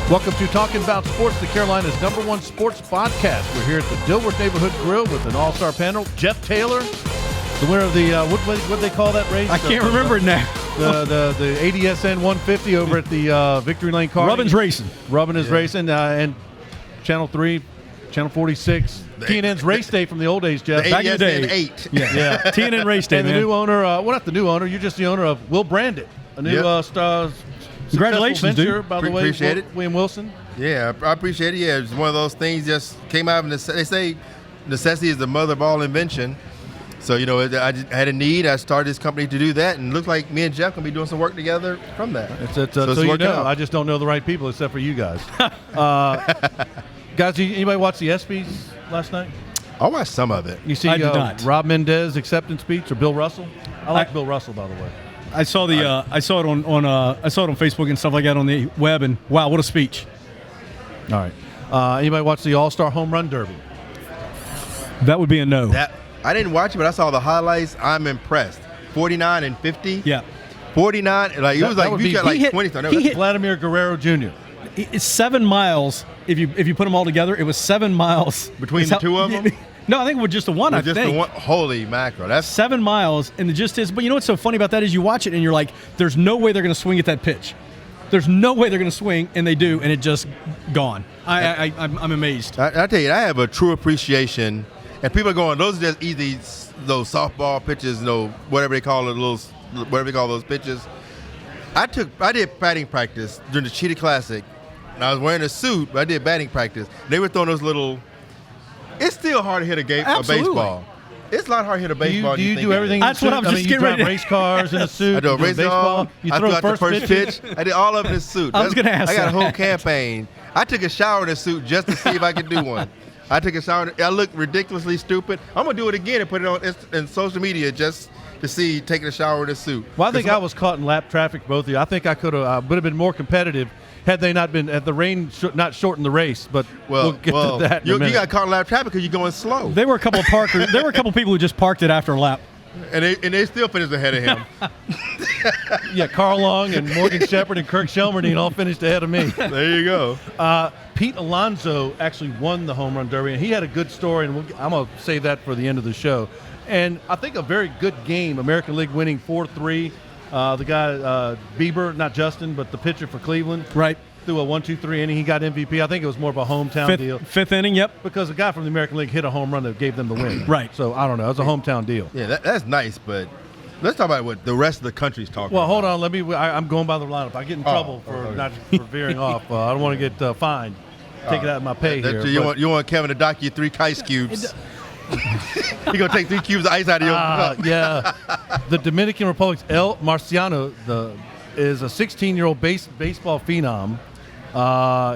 Welcome to Talking About Sports, the Carolina's #1 sports podcast. We're here at the Dilworth Neighborhood Grill with an all-star panel. Jeff Taylor, the winner of the what they call that race? I can't remember it now. The ADSN 150 over at the Victory Lane Car. Rubbin's Racing. Rubbin is racing, and Channel 3, Channel 46. TNN's race day from the old days, Jeff. Back in the day. 8. Yeah. TNN race day, And the new owner, well, not the new owner, you're just the owner of Will Brandit, a new Congratulations, venture, dude. by the way. Appreciate it. William Wilson. Yeah, I appreciate it. Yeah, it's one of those things just came out of they say necessity is the mother of all invention. So, I just had a need. I started this company to do that, and it looks like me and Jeff can be doing some work together from that. I just don't know the right people except for you guys. Guys, anybody watch the ESPYs last night? I watched some of it. You see I did not. Rob Mendez acceptance speech or Bill Russell? I like Bill Russell, by the way. I saw I saw it on Facebook and stuff like that on the web, and wow, what a speech! All right. Anybody watch the All-Star Home Run Derby? That would be a no. I didn't watch it, but I saw the highlights. I'm impressed. 49 and 50. Yeah. 49. It was like you got like 20. He hit Vladimir Guerrero Jr. It's 7 miles. If you put them all together, it was 7 miles between the two of them. No, I think it was just the one. The one. Holy mackerel! That's 7 miles, and the gist is. But you know what's so funny about that is you watch it and you're like, "There's no way they're going to swing at that pitch. There's no way they're going to swing," and they do, and it just gone. I'm amazed. I tell you, I have a true appreciation, and people are going, "Those are just easy, those softball pitches, whatever they call it, whatever they call those pitches." I did batting practice during the Cheetah Classic, and I was wearing a suit, but I did batting practice. They were throwing those little. It's still hard to hit a baseball. It's a lot hard to hit a baseball. Do you do everything? That's what I'm just getting ready to. You drive race cars in a suit. I do a baseball. You throw the first pitch. I did all of it in a suit. I was going to ask. I got a whole campaign. I took a shower in a suit just to see if I could do one. I took a shower. I looked ridiculously stupid. I'm gonna do it again and put it on in social media just to see taking a shower in a suit. Well, I think I was caught in lap traffic, both of you. I think I would have been more competitive had they not been at the rain, not shortened the race. But we'll get to that in a minute. You got caught in lap traffic because you're going slow. There were a couple of parkers. There were a couple of people who just parked it after a lap. And they still finished ahead of him. Yeah, Carl Long and Morgan Shepherd and Kirk Shelmerdine all finished ahead of me. There you go. Pete Alonso actually won the home run derby, and he had a good story, and I'm going to save that for the end of the show. And I think a very good game, American League winning 4-3. The guy, Bieber, not Justin, but the pitcher for Cleveland. Right. Threw a 1-2-3 inning. He got MVP. I think it was more of a hometown deal. Fifth inning, yep. Because the guy from the American League hit a home run that gave them the win. Right. So, I don't know. It was a hometown deal. Yeah, that's nice, but let's talk about what the rest of the country's talking about. Well, hold on. I'm going by the lineup. I get in trouble for veering off. I don't want to get fined. Take it out of my pay here. You want Kevin to dock you 3 ice cubes. You're going to take 3 cubes of ice out of your cup. Yeah. The Dominican Republic's El Marciano is a 16-year-old baseball phenom.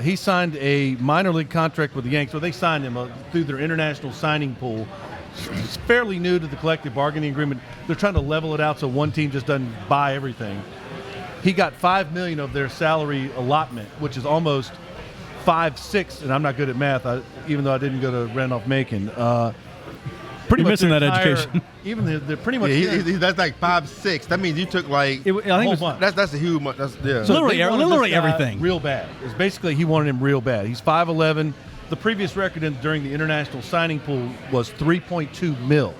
He signed a minor league contract with the Yankees. So they signed him through their international signing pool. It's fairly new to the collective bargaining agreement. They're trying to level it out so one team just doesn't buy everything. He got $5 million of their salary allotment, which is almost 5-6, and I'm not good at math, even though I didn't go to Randolph-Macon. Pretty missing that education. Even they're pretty much. That's like 5-6. That means you took like I think that's a huge. That's So literally everything. Real bad. It's basically he wanted him real bad. He's 5'11". The previous record during the international signing pool was $3.2 million.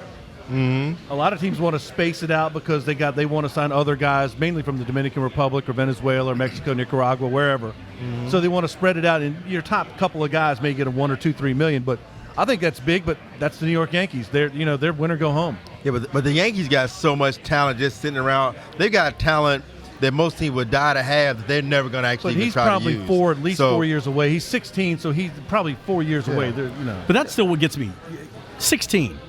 Mm-hmm. A lot of teams want to space it out because they want to sign other guys, mainly from the Dominican Republic or Venezuela or Mexico, Nicaragua, wherever. Mm-hmm. So they want to spread it out, and your top couple of guys may get a $1 or $2, $3 million, but I think that's big. But that's the New York Yankees. They're win or go home. Yeah, but the Yankees got so much talent just sitting around. They've got talent that most teams would die to have that they're never going to actually try to use. But he's probably at least 4 years away. He's 16, so he's probably 4 years away. But that's still what gets me. 16.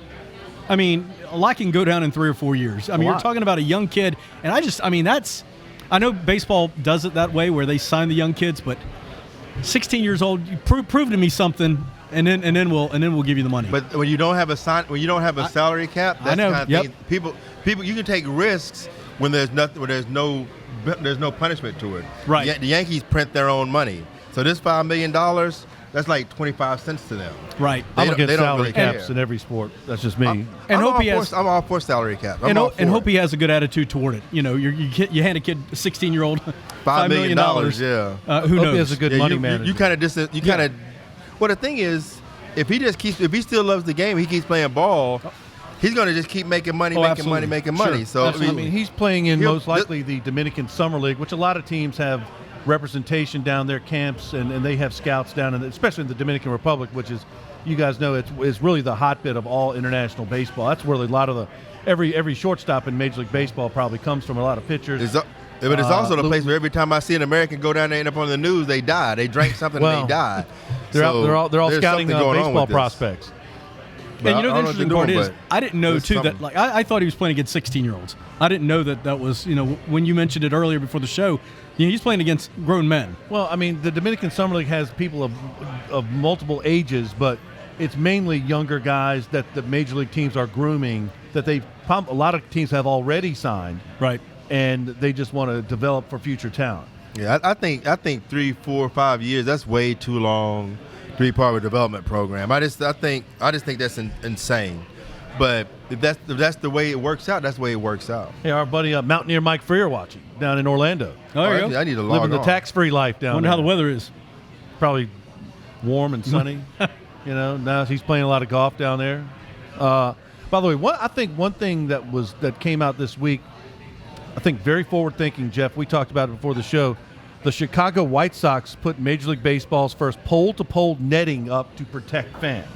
I mean, a lot can go down in 3 or 4 years. I mean, you're talking about a young kid, and I know baseball does it that way where they sign the young kids, but 16 years old, you prove to me something, and then we'll give you the money. But when you don't have a salary cap, that's I know. The kind of thing. People, you can take risks when there's no punishment to it. Right. The Yankees print their own money, so this $5 million. that's like 25 cents to them. Right. I'm They against don't salary really caps care. in every sport. That's just me. And I'm all for salary cap. And hope he has a good attitude toward it. You know, you hand a kid, a 16-year-old, $5 million. Yeah. Who Hope knows? he has a good money manager. You kind of well, the thing is, if he still loves the game, he keeps playing ball, he's going to just keep making money, making money. Sure. So I mean, he's playing in most likely the Dominican Summer League, which a lot of teams have representation down their camps, and they have scouts down, especially in the Dominican Republic, which is, you guys know, it's really the hotbed of all international baseball. That's where a lot of every shortstop in Major League Baseball probably comes from. A lot of pitchers. But it's also the place where every time I see an American go down there and end up on the news, they die. They drank something and they died. They're all scouting baseball prospects. And you know the interesting part is, I didn't know too that I thought he was playing against 16-year-olds. I didn't know that was, you know, when you mentioned it earlier before the show, you know, he's playing against grown men. Well, I mean, the Dominican Summer League has people of multiple ages, but it's mainly younger guys that the major league teams are grooming. That a lot of teams have already signed, right? And they just want to develop for future talent. Yeah, I think 3, 4, 5 years, that's way too long to be part of a development program. I just think that's insane. But if that's the way it works out, that's the way it works out. Hey, our buddy Mountaineer Mike Freer watching down in Orlando. Oh, there you go. I need to log living on. the tax-free life down there. Wonder how the weather is. Probably warm and sunny. You know, now he's playing a lot of golf down there. By the way, I think one thing that came out this week, I think very forward-thinking, Jeff. We talked about it before the show. The Chicago White Sox put Major League Baseball's first pole-to-pole netting up to protect fans.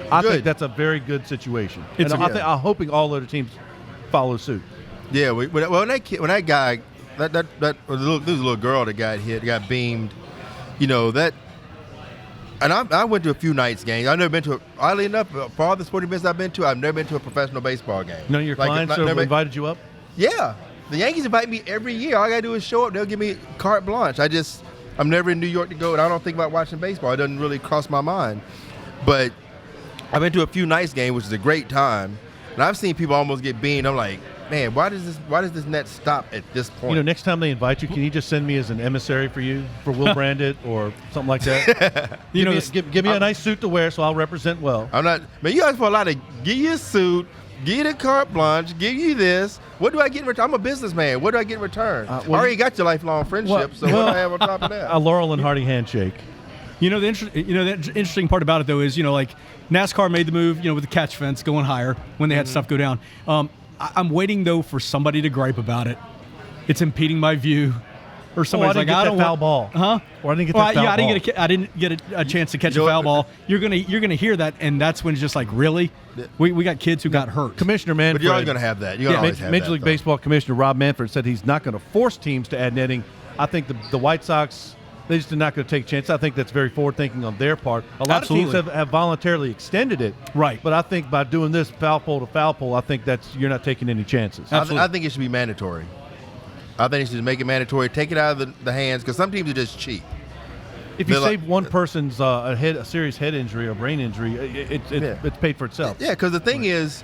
I think that's a very good situation. I'm hoping all other teams follow suit. Yeah, when that guy, there was a little girl that got beamed, you know that. And I went to a few Knights games. I've never been to oddly enough, for all the sporting events I've been to, I've never been to a professional baseball game. None of your clients have invited you up? Yeah. The Yankees invite me every year. All I got to do is show up. They'll give me carte blanche. I'm never in New York to go, and I don't think about watching baseball. It doesn't really cross my mind. But I've been to a few Knights games, which is a great time. And I've seen people almost get beamed. I'm like, man, why does this net stop at this point? You know, next time they invite you, can you just send me as an emissary for you, for Will Brandit or something like that? Give me a nice suit to wear so I'll represent well. I'm not, man, you guys for a lot of, give you a suit, give you the carte blanche, give you this. What do I get in return? I'm a businessman. What do I get in return? I already got your lifelong friendship, so what do I have on top of that? A Laurel and Hardy handshake. You know, the interesting part about it, though, is, you know, like NASCAR made the move, you know, with the catch fence going higher when they had stuff go down. I'm waiting, though, for somebody to gripe about it. It's impeding my view. Or somebody's I don't foul ball. Huh? Or I didn't get that foul ball. I didn't get a chance to catch a foul ball. You're gonna hear that, and that's when it's just like, really? We got kids who got hurt. Commissioner Manfred. But you're always going to have that. Major League Baseball Commissioner Rob Manfred said he's not going to force teams to add netting. I think the White Sox, they just are not going to take chances. I think that's very forward-thinking on their part. A lot of teams have voluntarily extended it. Right. But I think by doing this foul pole to foul pole, I think you're not taking any chances. I think it should be mandatory. I think it should make it mandatory. Take it out of the hands, because some teams are just cheap. If you save one person's a serious head injury or brain injury, it's paid for itself. Yeah, because the thing is,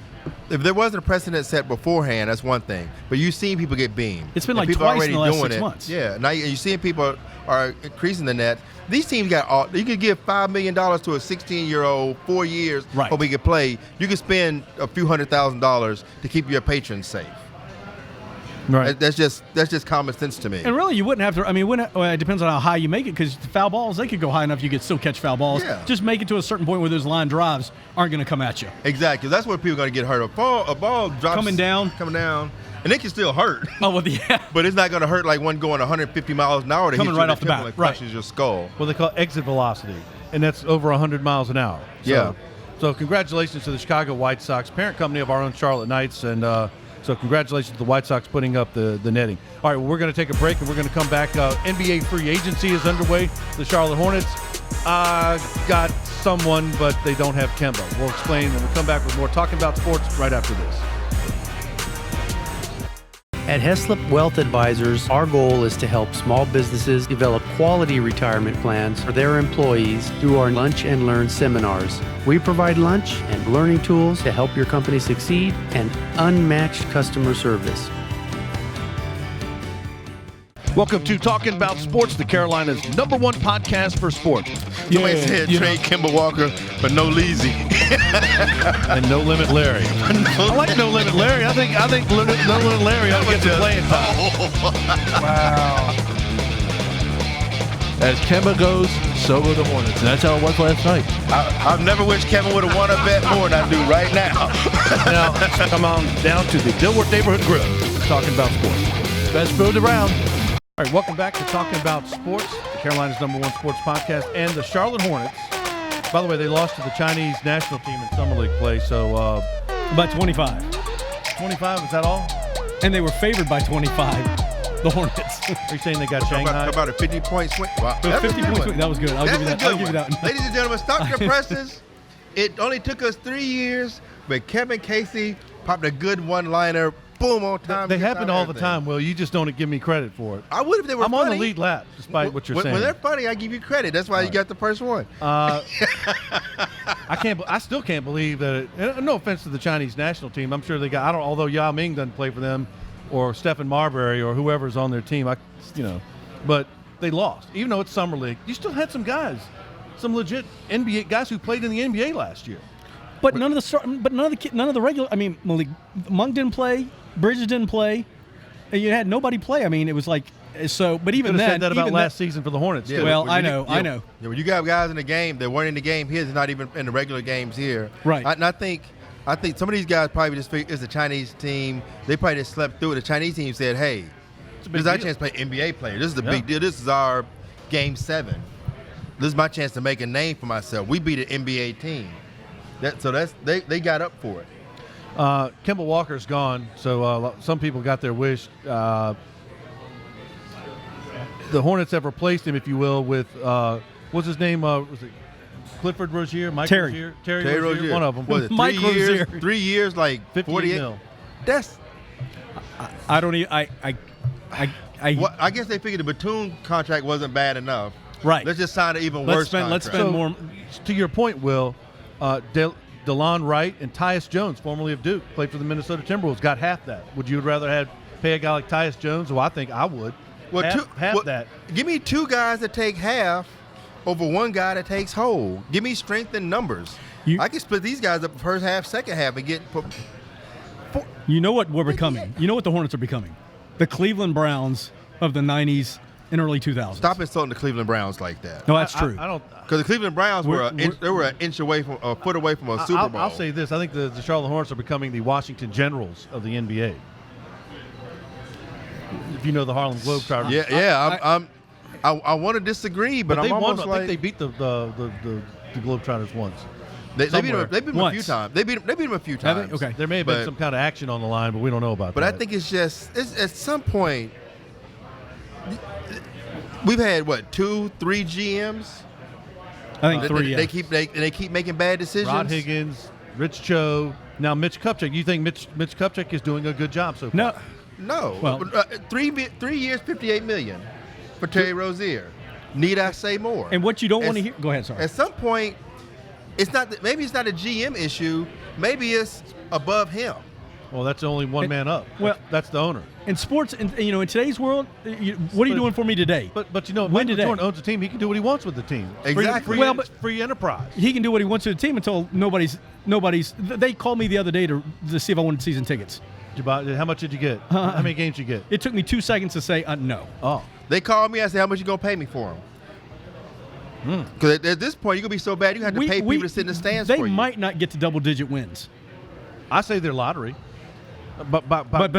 if there wasn't a precedent set beforehand, that's one thing. But you've seen people get beamed. It's been like people twice already in the last doing 6 months. Yeah, now you're seeing people are increasing the net. These teams you could give $5 million to a 16-year-old 4 years, right, hope he could play. You could spend a few $100,000 to keep your patrons safe. Right. That's just common sense to me. And really, you wouldn't have to. I mean, it depends on how high you make it, because the foul balls, they could go high enough you could still catch foul balls. Yeah. Just make it to a certain point where those line drives aren't going to come at you. Exactly. That's where people are going to get hurt. A ball drops coming down, and it can still hurt. Oh, well, yeah. But it's not going to hurt like one going 150 miles an hour. Coming right off the bat. And crushes your skull. Well, they call it exit velocity, and that's over 100 miles an hour. So congratulations to the Chicago White Sox, parent company of our own Charlotte Knights, and so congratulations to the White Sox putting up the netting. All right, well, we're going to take a break, and we're going to come back. NBA free agency is underway. The Charlotte Hornets got someone, but they don't have Kemba. We'll explain when we come back with more Talking About Sports right after this. At Heslop Wealth Advisors, our goal is to help small businesses develop quality retirement plans for their employees through our Lunch and Learn seminars. We provide lunch and learning tools to help your company succeed and unmatched customer service. Welcome to Talking About Sports, the Carolinas' #1 podcast for sports. Somebody said trade Kemba Walker, but no Leezy. And No Limit Larry. I like No Limit Larry. I think No Limit Larry ought to get some playing time. Wow. As Kemba goes, so go the Hornets. And that's how it was last night. I've never wished Kevin would have won a bet more than I do right now. Now, come on down to the Dilworth Neighborhood Grill, Talking About Sports. Best food around. All right, welcome back to Talking About Sports, the Carolinas' #1 sports podcast, and the Charlotte Hornets. By the way, they lost to the Chinese national team in Summer League play, so About 25. 25, is that all? And they were favored by 25, the Hornets. Are you saying they got Shanghai? About a 50-point swing. Wow. It was 50 points. That was good. I'll give you that. I'll give you that. Ladies and gentlemen, stop your presses. It only took us 3 years, but Kevin Casey popped a good one-liner. Boom, on time. They happen all the time, Will. You just don't give me credit for it. I would if they were I'm funny. on the lead lap, despite what you're saying. When they're funny, I give you credit. That's why you got the first one. I still can't believe that. No offense to the Chinese national team, I'm sure they got. Although Yao Ming doesn't play for them, or Stephen Marbury, or whoever's on their team. But they lost. Even though it's summer league, you still had some guys, some legit NBA guys who played in the NBA last year. But none of the regular. I mean, Malik Monk didn't play. Bridges didn't play. And you had nobody play. I mean, it was like so. But even then, said that about last season for the Hornets. Yeah, too. Well, I know. Yeah, when you got guys in the game that weren't in the game here, they're not even in the regular games here. Right. And I think some of these guys probably just figured it's a Chinese team. They probably just slept through it. The Chinese team said, "Hey, this is our chance to play NBA player. This is a big deal. This is our Game 7. This is my chance to make a name for myself. We beat an NBA team." They got up for it. Kemba Walker's gone, so some people got their wish. The Hornets have replaced him, if you will, with what's his name? Was it Clifford Rozier? Mike Terry. Rozier? Terry Rozier, one of them. Was it Mike 3 years? Rozier. 3 years, like 58 $48 mil. That's. I don't even. Well, I guess they figured the Batum contract wasn't bad enough. Right. Let's just sign an even worse contract. Let's spend more. To your point, Will, DeLon Wright and Tyus Jones, formerly of Duke, played for the Minnesota Timberwolves, got half that. Would you rather pay a guy like Tyus Jones? Well, I think I would. Well, half that. Give me two guys that take half over one guy that takes whole. Give me strength in numbers. I can split these guys up first half, second half, and get. You know what we're becoming? You know what the Hornets are becoming? The Cleveland Browns of the 90s and early 2000s. Stop insulting the Cleveland Browns like that. No, that's true. I don't. Because the Cleveland Browns were an inch away from a foot away from a Super Bowl. I'll say this: I think the Charlotte Hornets are becoming the Washington Generals of the NBA. If you know the Harlem Globetrotters. I want to disagree, but I'm almost I think they beat the Globetrotters once. They beat them a few times. They beat them a few times. Okay. There may have been some kind of action on the line, but we don't know about that. But I think it's at some point. We've had 2-3 GMs. I think 3. They keep making bad decisions. Rod Higgins, Rich Cho, now Mitch Kupchak. You think Mitch Kupchak is doing a good job so far? No. Well, 3 years, $58 million for Terry Rozier. Need I say more? And what you don't want to hear? Go ahead. Sorry. At some point, maybe it's not a GM issue. Maybe it's above him. Well, that's only one man up. Well, that's the owner. In sports, in today's world, what are you doing for me today? But Michael Jordan owns the team. He can do what he wants with the team. Exactly. Free enterprise. He can do what he wants with the team until nobody's. They called me the other day to see if I wanted season tickets. How much did you get? How many games did you get? It took me 2 seconds to say no. Oh. They called me. I said, "How much you gonna pay me for them?" Because at this point, you're gonna be so bad you have to pay people to sit in the stands for you. They might not get to double-digit wins. I say they're lottery. But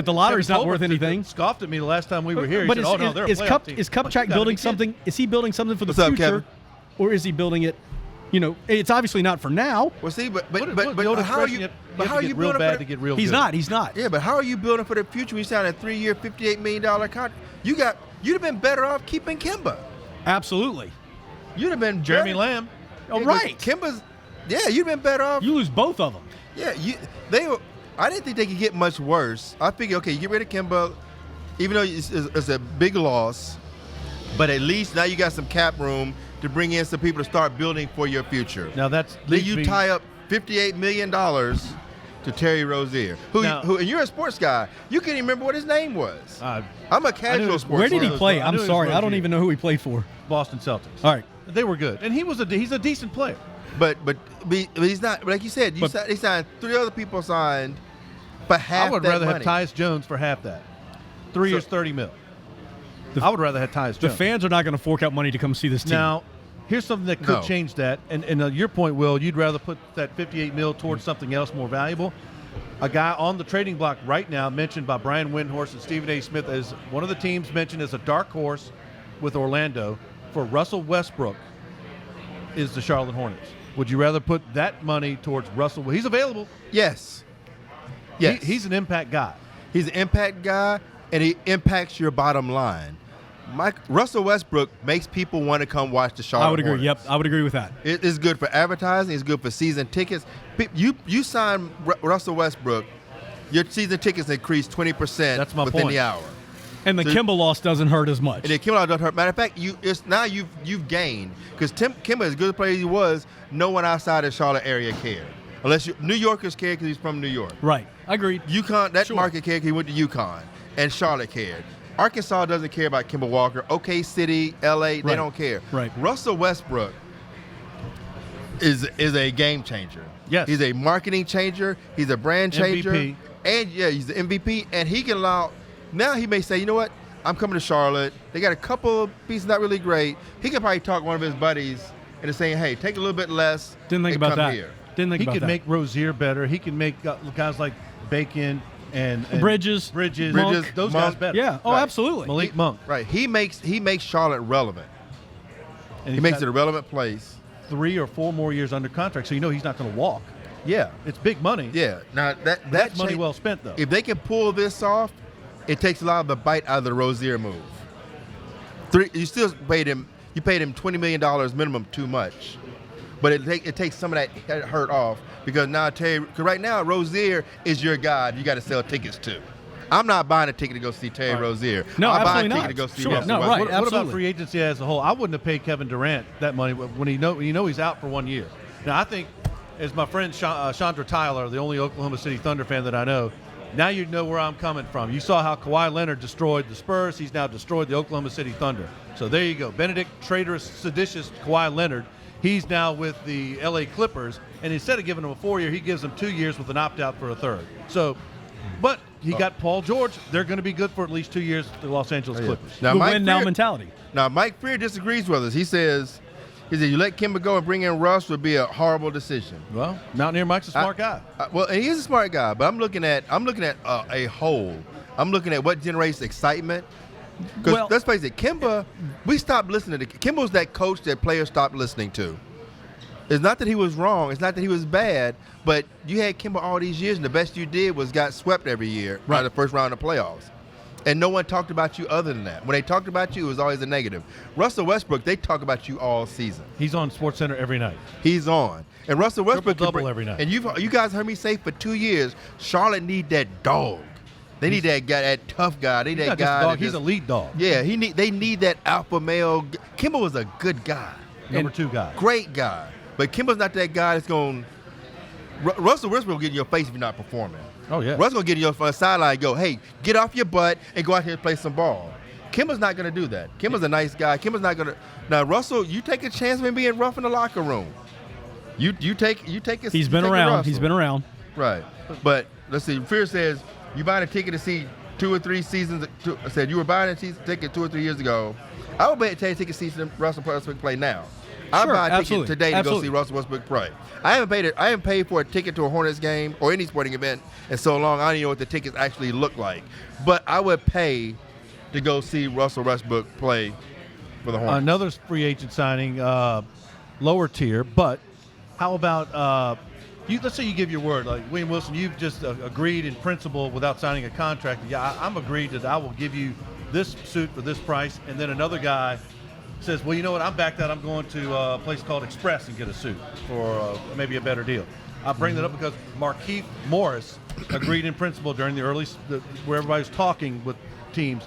the lottery's not worth anything. Scoffed at me the last time we were here. He said, is Kupchak building something? Is he building something for the future, Kevin? Or is he building it? It's obviously not for now. Well, see, but how are you? How are you real bad to get real? He's good. not. Yeah, but how are you building for the future? We signed a 3-year, $58 million contract. You'd have been better off keeping Kemba. Absolutely. You'd have been Jeremy Lamb. Oh, right. Kemba's. Yeah, you'd have been better off. You lose both of them. Yeah, they were. I didn't think they could get much worse. I figured, okay, you get rid of Kemba, even though it's a big loss, but at least now you got some cap room to bring in some people to start building for your future. Now then you tie up $58 million to Terry Rozier, who and you're a sports guy. You can't even remember what his name was. I'm a casual sports. Where did he guy. play? I'm sorry, I don't even know who he played for. Boston Celtics. All right, they were good, and he's a decent player. But he's not. Like you said, he signed 3 other people signed for half. I would that rather money. have Tyus Jones for half that. 3 years, $30 million. I would rather have Tyus Jones. The fans are not going to fork out money to come see this team. Now, here's something that could change that. And your point, Will, you'd rather put that $58 million towards something else more valuable. A guy on the trading block right now, mentioned by Brian Windhorst and Stephen A. Smith, as one of the teams mentioned as a dark horse with Orlando for Russell Westbrook, is the Charlotte Hornets. Would you rather put that money towards Russell? He's available. Yes. Yes. He's an impact guy. He's an impact guy, and he impacts your bottom line. Russell Westbrook makes people want to come watch the Charlotte I would agree. Hornets. Yep, I would agree with that. It's good for advertising. It's good for season tickets. You sign Russell Westbrook, your season tickets increase 20% within the hour. And the Kemba loss doesn't hurt as much. And the Kemba loss doesn't hurt. Matter of fact, you've gained because Kemba, as good a player as he was, no one outside the Charlotte area cared. Unless New Yorkers cared because he's from New York. Right. Agreed. UConn, that market cared because he went to UConn, and Charlotte cared. Arkansas doesn't care about Kemba Walker. OK City, LA, they don't care. Right. Russell Westbrook is a game changer. Yes. He's a marketing changer. He's a brand changer. MVP. And he's the MVP. And he can allow. Now he may say, you know what? I'm coming to Charlotte. They got a couple of pieces not really great. He could probably talk one of his buddies into saying, hey, take a little bit less. Didn't think about that. Here. Didn't think He about could that. make Rozier better. He can make guys like Bacon and Bridges, Monk, those guys better. Yeah. Oh, Right. absolutely. Malik Monk. Right. He makes Charlotte relevant. And He makes it a relevant place. 3 or 4 more years under contract, so you know he's not going to walk. Yeah. It's big money. Yeah. Now That's money well spent, though. If they can pull this off, it takes a lot of the bite out of the Rozier move. You still paid him. You paid him $20 million minimum, too much, but it takes some of that hurt off because now because right now Rozier is your guy. You got to sell tickets to. I'm not buying a ticket to go see Terry Rozier. No, I'm absolutely buying a ticket not. to go see Sure. Russell No, Westbrook. right. What about Absolutely. free agency as a whole? I wouldn't have paid Kevin Durant that money when you know he's out for 1 year. Now I think, as my friend Chandra Tyler, the only Oklahoma City Thunder fan that I know, now you know where I'm coming from. You saw how Kawhi Leonard destroyed the Spurs. He's now destroyed the Oklahoma City Thunder. So there you go. Benedict, traitorous, seditious Kawhi Leonard. He's now with the L.A. Clippers, and instead of giving him a 4-year, he gives him 2 years with an opt-out for a third. So, but he got Paul George. They're going to be good for at least 2 years, the Los Angeles Clippers. Now, The Mike win now Freer- mentality. Now, Mike Freer disagrees with us. He says you let Kemba go and bring in Russ would be a horrible decision. Well, Mountaineer Mike's a smart guy. Well, and he is a smart guy, but I'm looking at a whole. I'm looking at what generates excitement. Because let's face it, Kemba, we stopped listening to. Kemba was that coach that players stopped listening to. It's not that he was wrong. It's not that he was bad. But you had Kemba all these years, and the best you did was got swept every year out of the first round of playoffs. And no one talked about you other than that. When they talked about you, it was always a negative. Russell Westbrook, they talk about you all season. He's on SportsCenter every night. He's on. And Russell Westbrook Triple-double every night. And you guys heard me say for 2 years, Charlotte need that dog. They need that guy, that tough guy. They need He's that not just guy. a dog. that He's a lead dog. Yeah, they need that alpha male. Kemba was a good guy. Number 2 guy. Great guy. But Kimba's not that guy that's going Russell Westbrook will get in your face if you're not performing. Oh, yeah. Russell will get in your sideline and go, hey, get off your butt and go out here and play some ball. Kimba's not going to do that. Kimba's a nice guy. Kimba's not going to. Now, Russell, you take a chance of him being rough in the locker room. You take a. He's been around. He's been around. Right. But let's see. Fear says you buying a ticket to see 2 or 3 seasons. Said you were buying a ticket 2 or 3 years ago. I would take a ticket to see Russell Westbrook play now. I'll Sure, buy a ticket absolutely. today to Absolutely. go see Russell Westbrook play. I haven't paid for a ticket to a Hornets game or any sporting event in so long. I don't even know what the tickets actually look like. But I would pay to go see Russell Westbrook play for the Hornets. Another free agent signing, lower tier, but how about let's say you give your word, like William Wilson, you've just agreed in principle without signing a contract. Yeah, I'm agreed that I will give you this suit for this price, and then another guy says, well, you know what, I'm backed out. I'm going to a place called Express and get a suit for maybe a better deal. I bring that up because Markieff Morris agreed in principle during where everybody was talking with teams,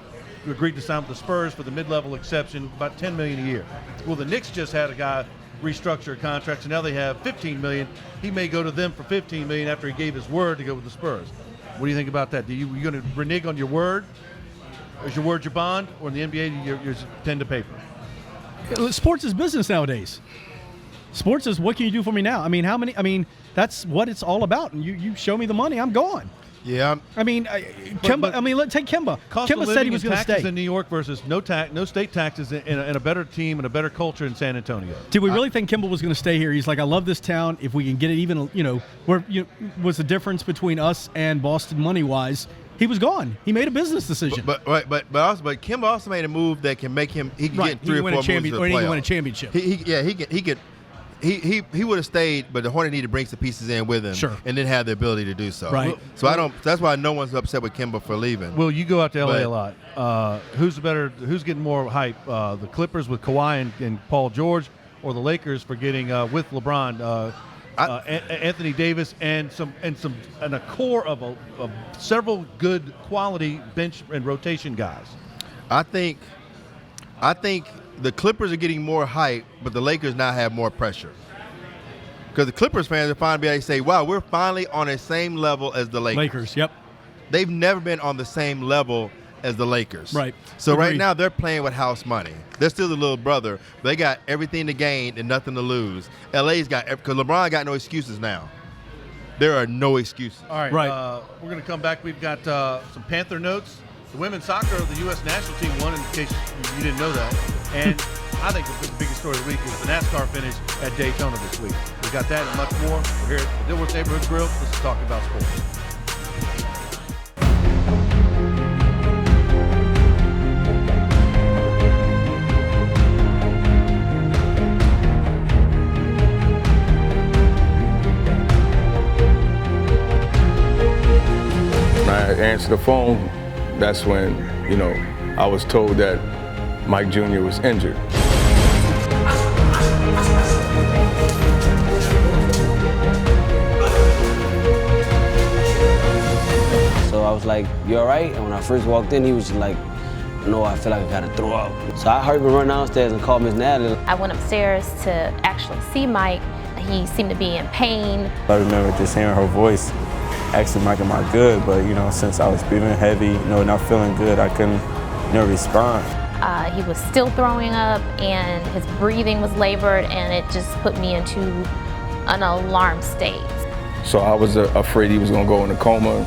agreed to sign with the Spurs for the mid-level exception, about $10 million a year. Well, the Knicks just had a guy restructure contracts, and now they have $15 million. He may go to them for $15 million after he gave his word to go with the Spurs. What do you think about that? You going to renege on your word? Is your word your bond, or in the NBA you're pen to paper? Sports is business nowadays. Sports is what can you do for me now? I mean, that's what it's all about. And you show me the money, I'm gone. Yeah. Kemba. Let's take Kemba. Cost Kemba of said he living was and going to taxes stay. in New York versus no state taxes in a better team and a better culture in San Antonio. Did we really think Kemba was going to stay here? He's like, I love this town. If we can get it even, where was the difference between us and Boston money wise? He was gone. He made a business decision. But Kemba also made a move that can make him. He can get 3 or 4 moves to the or he can win a playoffs. championship. He would have stayed, but the Hornets need to bring some pieces in with him, Sure. and then have the ability to do so. Right. So that's why no one's upset with Kemba for leaving. Well, you go out to LA a lot. Who's getting more hype? The Clippers with Kawhi and Paul George, or the Lakers for getting with LeBron, Anthony Davis, and a core of several good quality bench and rotation guys. I think the Clippers are getting more hype, but the Lakers now have more pressure. Because the Clippers fans are finally able to say, wow, we're finally on the same level as the Lakers. Lakers, yep. They've never been on the same level as the Lakers. Right. So Agreed. right now they're playing with house money. They're still the little brother. But they got everything to gain and nothing to lose. LA's got, because LeBron got no excuses now. There are no excuses. All right. Right. We're going to come back. We've got some Panther notes. The women's soccer, the U.S. national team won, in case you didn't know that. And I think the biggest story of the week is the NASCAR finish at Daytona this week. We got that and much more. We're here at the Dilworth Neighborhood Grill. This is Talking About Sports. When I answered the phone, that's when, I was told that Mike Jr. was injured. So I was like, you all right? And when I first walked in, he was just like, no, I feel like I gotta throw up. So I heard him run downstairs and call Miss Natalie. I went upstairs to actually see Mike. He seemed to be in pain. I remember just hearing her voice, asking Mike, am I good? But, since I was breathing heavy, not feeling good, I couldn't, respond. He was still throwing up and his breathing was labored, and it just put me into an alarm state. So I was afraid he was gonna go in a coma,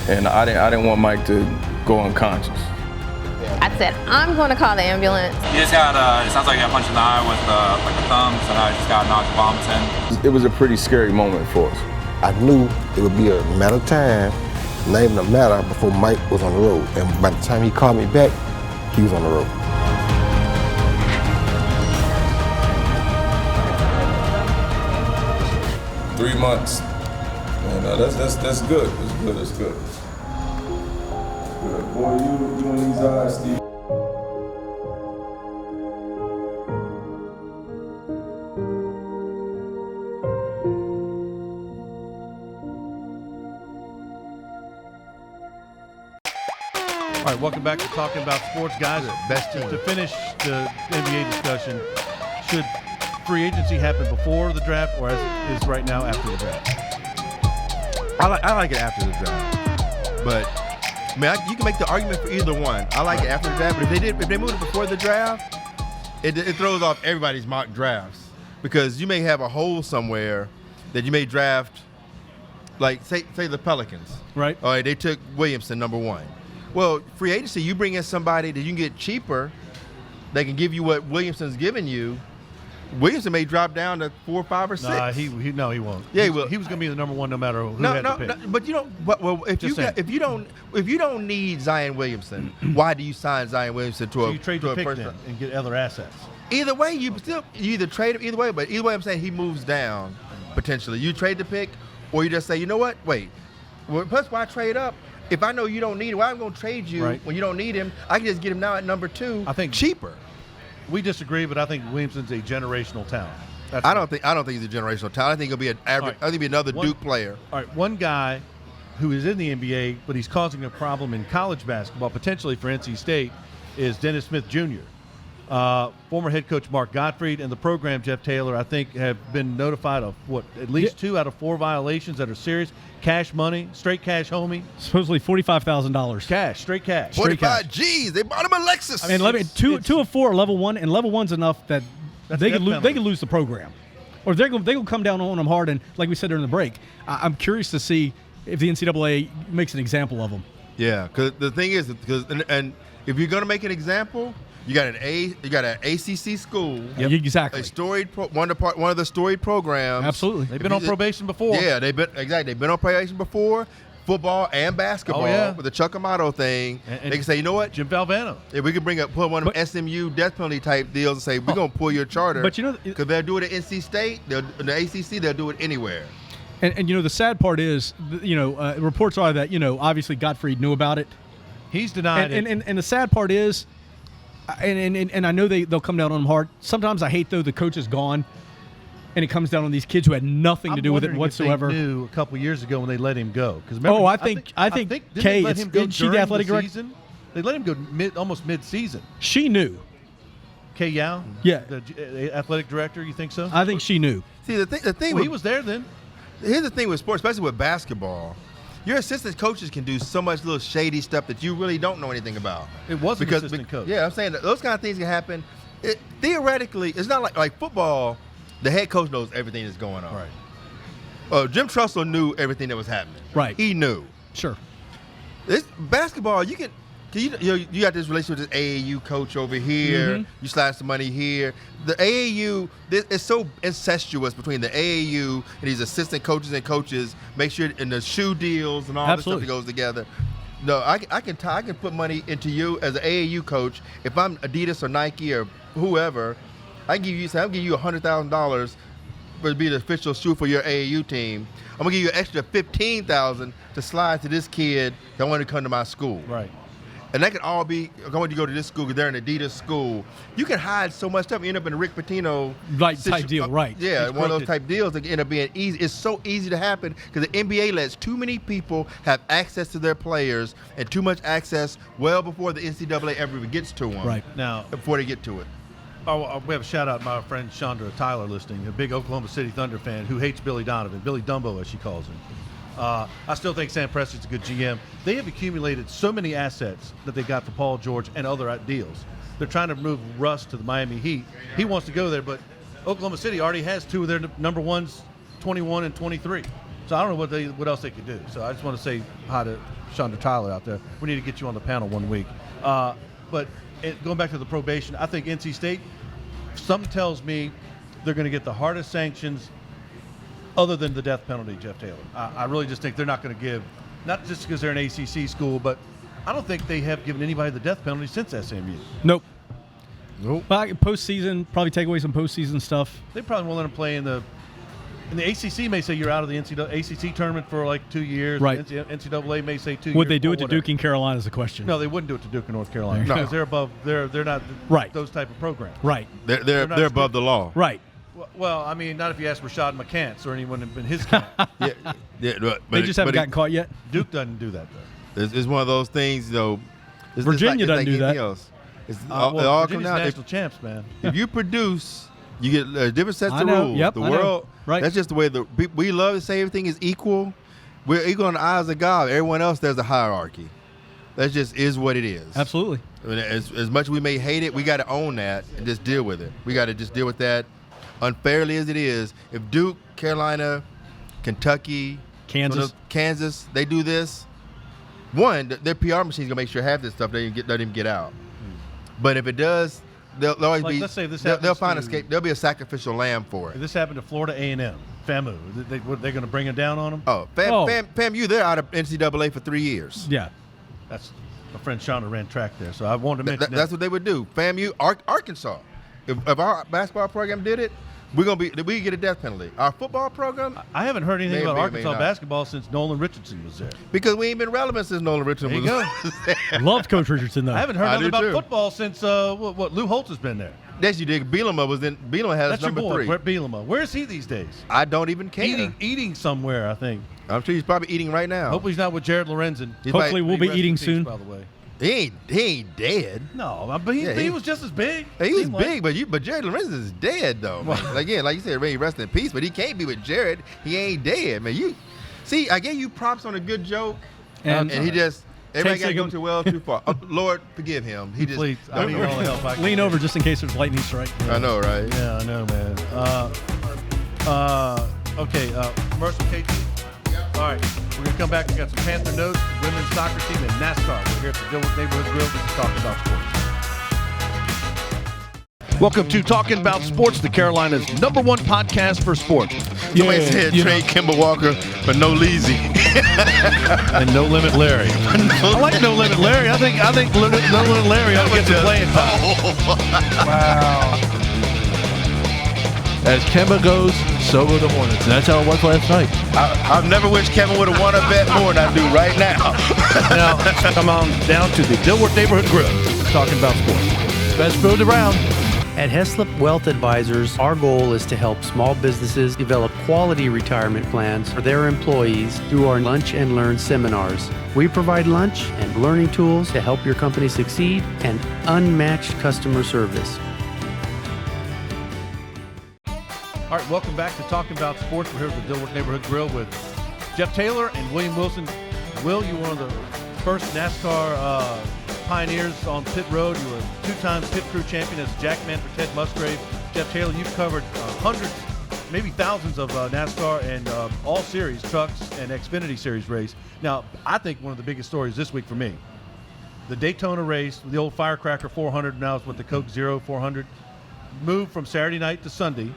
and I didn't want Mike to go unconscious. I said, I'm going to call the ambulance. He just got, it sounds like he got punched in the eye with a thumb, so now he just got knocked vomiting. It was a pretty scary moment for us. I knew it would be a matter of time, not even a matter, before Mike was on the road. And by the time he called me back, he was on the road. Three months. And that's good. It's good. Good. Boy, you doing these eyes, Steve. All right, welcome back to Talking About Sports, guys. Best team. To finish the NBA discussion, should free agency happen before the draft or as it is right now after the draft? I like it after the draft, but you can make the argument for either one. I like it after the draft, but if they moved it before the draft, it throws off everybody's mock drafts, because you may have a hole somewhere that you may draft, like say the Pelicans, Right. All right, they took Williamson number 1. Well, free agency, you bring in somebody that you can get cheaper, that can give you what Williamson's giving you. Williamson may drop down to 4, 5, or 6. Nah, he won't. Yeah, he will. He was going to be the number 1 no matter who No, had no, to pick. no, but you don't. Well, if you don't need Zion Williamson, why do you sign Zion Williamson to So a you trade to the a pick first then round? and get other assets. Either way, you either trade him either way. But either way, I'm saying he moves down potentially. You trade the pick, or you just say, you know what? Wait. Well, plus, why trade up? If I know you don't need him, why I'm going to trade you when you don't need him? I can just get him now at number 2. I think cheaper. We disagree, but I think Williamson's a generational talent. I don't think he's a generational talent. I think he'll be an average. Right. I think he'll be another Duke player. All right, one guy who is in the NBA, but he's causing a problem in college basketball, potentially for NC State, is Dennis Smith Jr. Former head coach Mark Gottfried and the program, Jeff Taylor, I think have been notified of, at least 2 out of 4 violations that are serious. Cash money, straight cash, homie. Supposedly $45,000. Cash, straight cash. 45 G's. They bought him a Lexus. I mean, two of 4 are level 1, and level 1's enough that they could lose the program. Or they're going to come down on them hard, and like we said during the break, I'm curious to see if the NCAA makes an example of them. Yeah, because the thing is, and if you're going to make an example, you got an ACC school. Yep. Exactly. A storied one of the storied programs. Absolutely. They've been on probation before. Yeah, they've been on probation before. Football and basketball with the Chuck Amato thing. And they can say, you know what, Jim Valvano. If we can put one of them SMU death penalty type deals and say we're gonna pull your charter. But you know, because they'll do it at NC State, in the ACC, they'll do it anywhere. And you know, the sad part is, reports are that obviously Gottfried knew about it. He's denied it. And the sad part is, and I know they'll come down on him hard. Sometimes I hate though the coach is gone. And it comes down on these kids who had nothing to do with it whatsoever. If they knew a couple years ago when they let him go. I think Kay, is she the athletic director? They let him go almost mid-season. She knew. Kay Yao? Yeah. The athletic director, you think so? I think she knew. See, the thing he was there then. Here's the thing with sports, especially with basketball. Your assistant coaches can do so much little shady stuff that you really don't know anything about. It was an assistant coach. Yeah, I'm saying that those kind of things can happen. Theoretically, it's not like football. The head coach knows everything that's going on. Right. Jim Tressel knew everything that was happening. Right. He knew. Sure. This basketball, you got this relationship with this AAU coach over here. Mm-hmm. You slide some money here. The AAU, it's so incestuous between the AAU and these assistant coaches and coaches. Make sure and the shoe deals and all this stuff that goes together. No, I can put money into you as an AAU coach if I'm Adidas or Nike or whoever. I'll give you $100,000 to be the official shoe for your AAU team. I'm gonna give you an extra $15,000 to slide to this kid that want to come to my school. Right. And that could all be going to go to this school because they're an Adidas school. You can hide so much stuff. You end up in a Rick Pitino type deal, right? Yeah, one of those type deals that end up being easy. It's so easy to happen because the NBA lets too many people have access to their players and too much access well before the NCAA ever even gets to them. Right. Now, before they get to it. Oh, we have a shout out to my friend Chandra Tyler listening, a big Oklahoma City Thunder fan who hates Billy Donovan, Billy Dumbo as she calls him. I still think Sam Presti's a good GM. They have accumulated so many assets that they got for Paul George and other deals. They're trying to move Russ to the Miami Heat. He wants to go there, but Oklahoma City already has 2 of their number ones, 21 and 23. So I don't know what else they could do. So I just want to say hi to Chandra Tyler out there. We need to get you on the panel one week. But going back to the probation, I think NC State, something tells me they're going to get the hardest sanctions other than the death penalty, Jeff Taylor. I really just think they're not going to give, not just because they're an ACC school, but I don't think they have given anybody the death penalty since SMU. Nope. Well, postseason, probably take away some postseason stuff. They probably won't let them play in the ACC may say you're out of the ACC tournament for like 2 years. Right. NCAA may say 2 years. Would they do it to Duke and Carolina is the question. No, they wouldn't do it to Duke and North Carolina because they're above. They're not those type of programs. Right. They're above the law. Right. Well, I mean, not if you ask Rashad McCants or anyone in his camp. They just haven't gotten caught yet. Duke doesn't do that though. It's one of those things, though. Virginia doesn't do that. It all comes down. National champs, man. If you produce, you get different sets of know. rules. Yep, the I world, know. Right? That's just the way we love to say everything is equal. We're equal in the eyes of God. Everyone else, there's a hierarchy. That just is what it is. Absolutely. I mean, as much as we may hate it, we got to own that and just deal with it. We got to just deal with that unfairly as it is. If Duke, Carolina, Kentucky, Kansas, they do this, one, their PR machine's gonna make sure half this stuff doesn't even get out. But if it does, they'll always be. Let's say this they'll find a escape. There'll be a sacrificial lamb for it. If this happened to Florida A&M, FAMU, they're going to bring it down on them? FAMU, they're out of NCAA for 3 years. Yeah. That's my friend Shauna ran track there, so I wanted to mention that's what they would do. FAMU, Arkansas. If our basketball program did it, we get a death penalty. Our football program, I haven't heard anything about Arkansas basketball since Nolan Richardson was there. Because we ain't been relevant since Nolan Richardson was there. Loved Coach Richardson though. I haven't heard nothing about football since Lou Holtz has been there. Yes, you did. Bielema has That's number your boy, 3. Brett Bielema. Where is he these days? I don't even care. Eating somewhere, I think. I'm sure he's probably eating right now. Hopefully he's not with Jared Lorenzen. Hopefully we'll be eating soon. By the way. He ain't dead. No, but he was just as big. He was big, but Jared Lorenzen is dead though. Man. Again, like you said, Ray, rest in peace. But he can't be with Jared. He ain't dead, man. You see, I gave you props on a good joke, and he just everybody got to go too well too far. Lord, forgive him. He just please. I need all the help I can lean get. over just in case there's lightning strike. I know, right? Yeah, I know, man. Okay, commercial KT. All right, we're gonna come back. We got some Panther notes, women's soccer team, and NASCAR. We're here at the Dilworth Neighborhood Grill. This is Talking About Sports. Welcome to Talking About Sports, the Carolina's #1 podcast for sports. Somebody said trade Kemba Walker for No Leezy. And No Limit Larry. I like No Limit Larry. I think No Limit Larry ought to get some playing time. Wow. As Kemba goes, so go the Hornets. And that's how it was last night. I've never wished Kevin would have won a bet more than I do right now. Now, come on down to the Dilworth Neighborhood Grill, Talking About Sports. Best food around. At Heslop Wealth Advisors, our goal is to help small businesses develop quality retirement plans for their employees through our Lunch and Learn seminars. We provide lunch and learning tools to help your company succeed and unmatched customer service. All right, welcome back to Talking About Sports. We're here at the Dilworth Neighborhood Grill with Jeff Taylor and William Wilson. Will, you were one of the first NASCAR pioneers on pit road. You were a two-time pit crew champion as a jackman for Ted Musgrave. Jeff Taylor, you've covered hundreds, maybe thousands of NASCAR and all series, trucks and Xfinity Series race. Now, I think one of the biggest stories this week for me, the Daytona race, the old Firecracker 400, now it's with the Coke Zero 400, moved from Saturday night to Sunday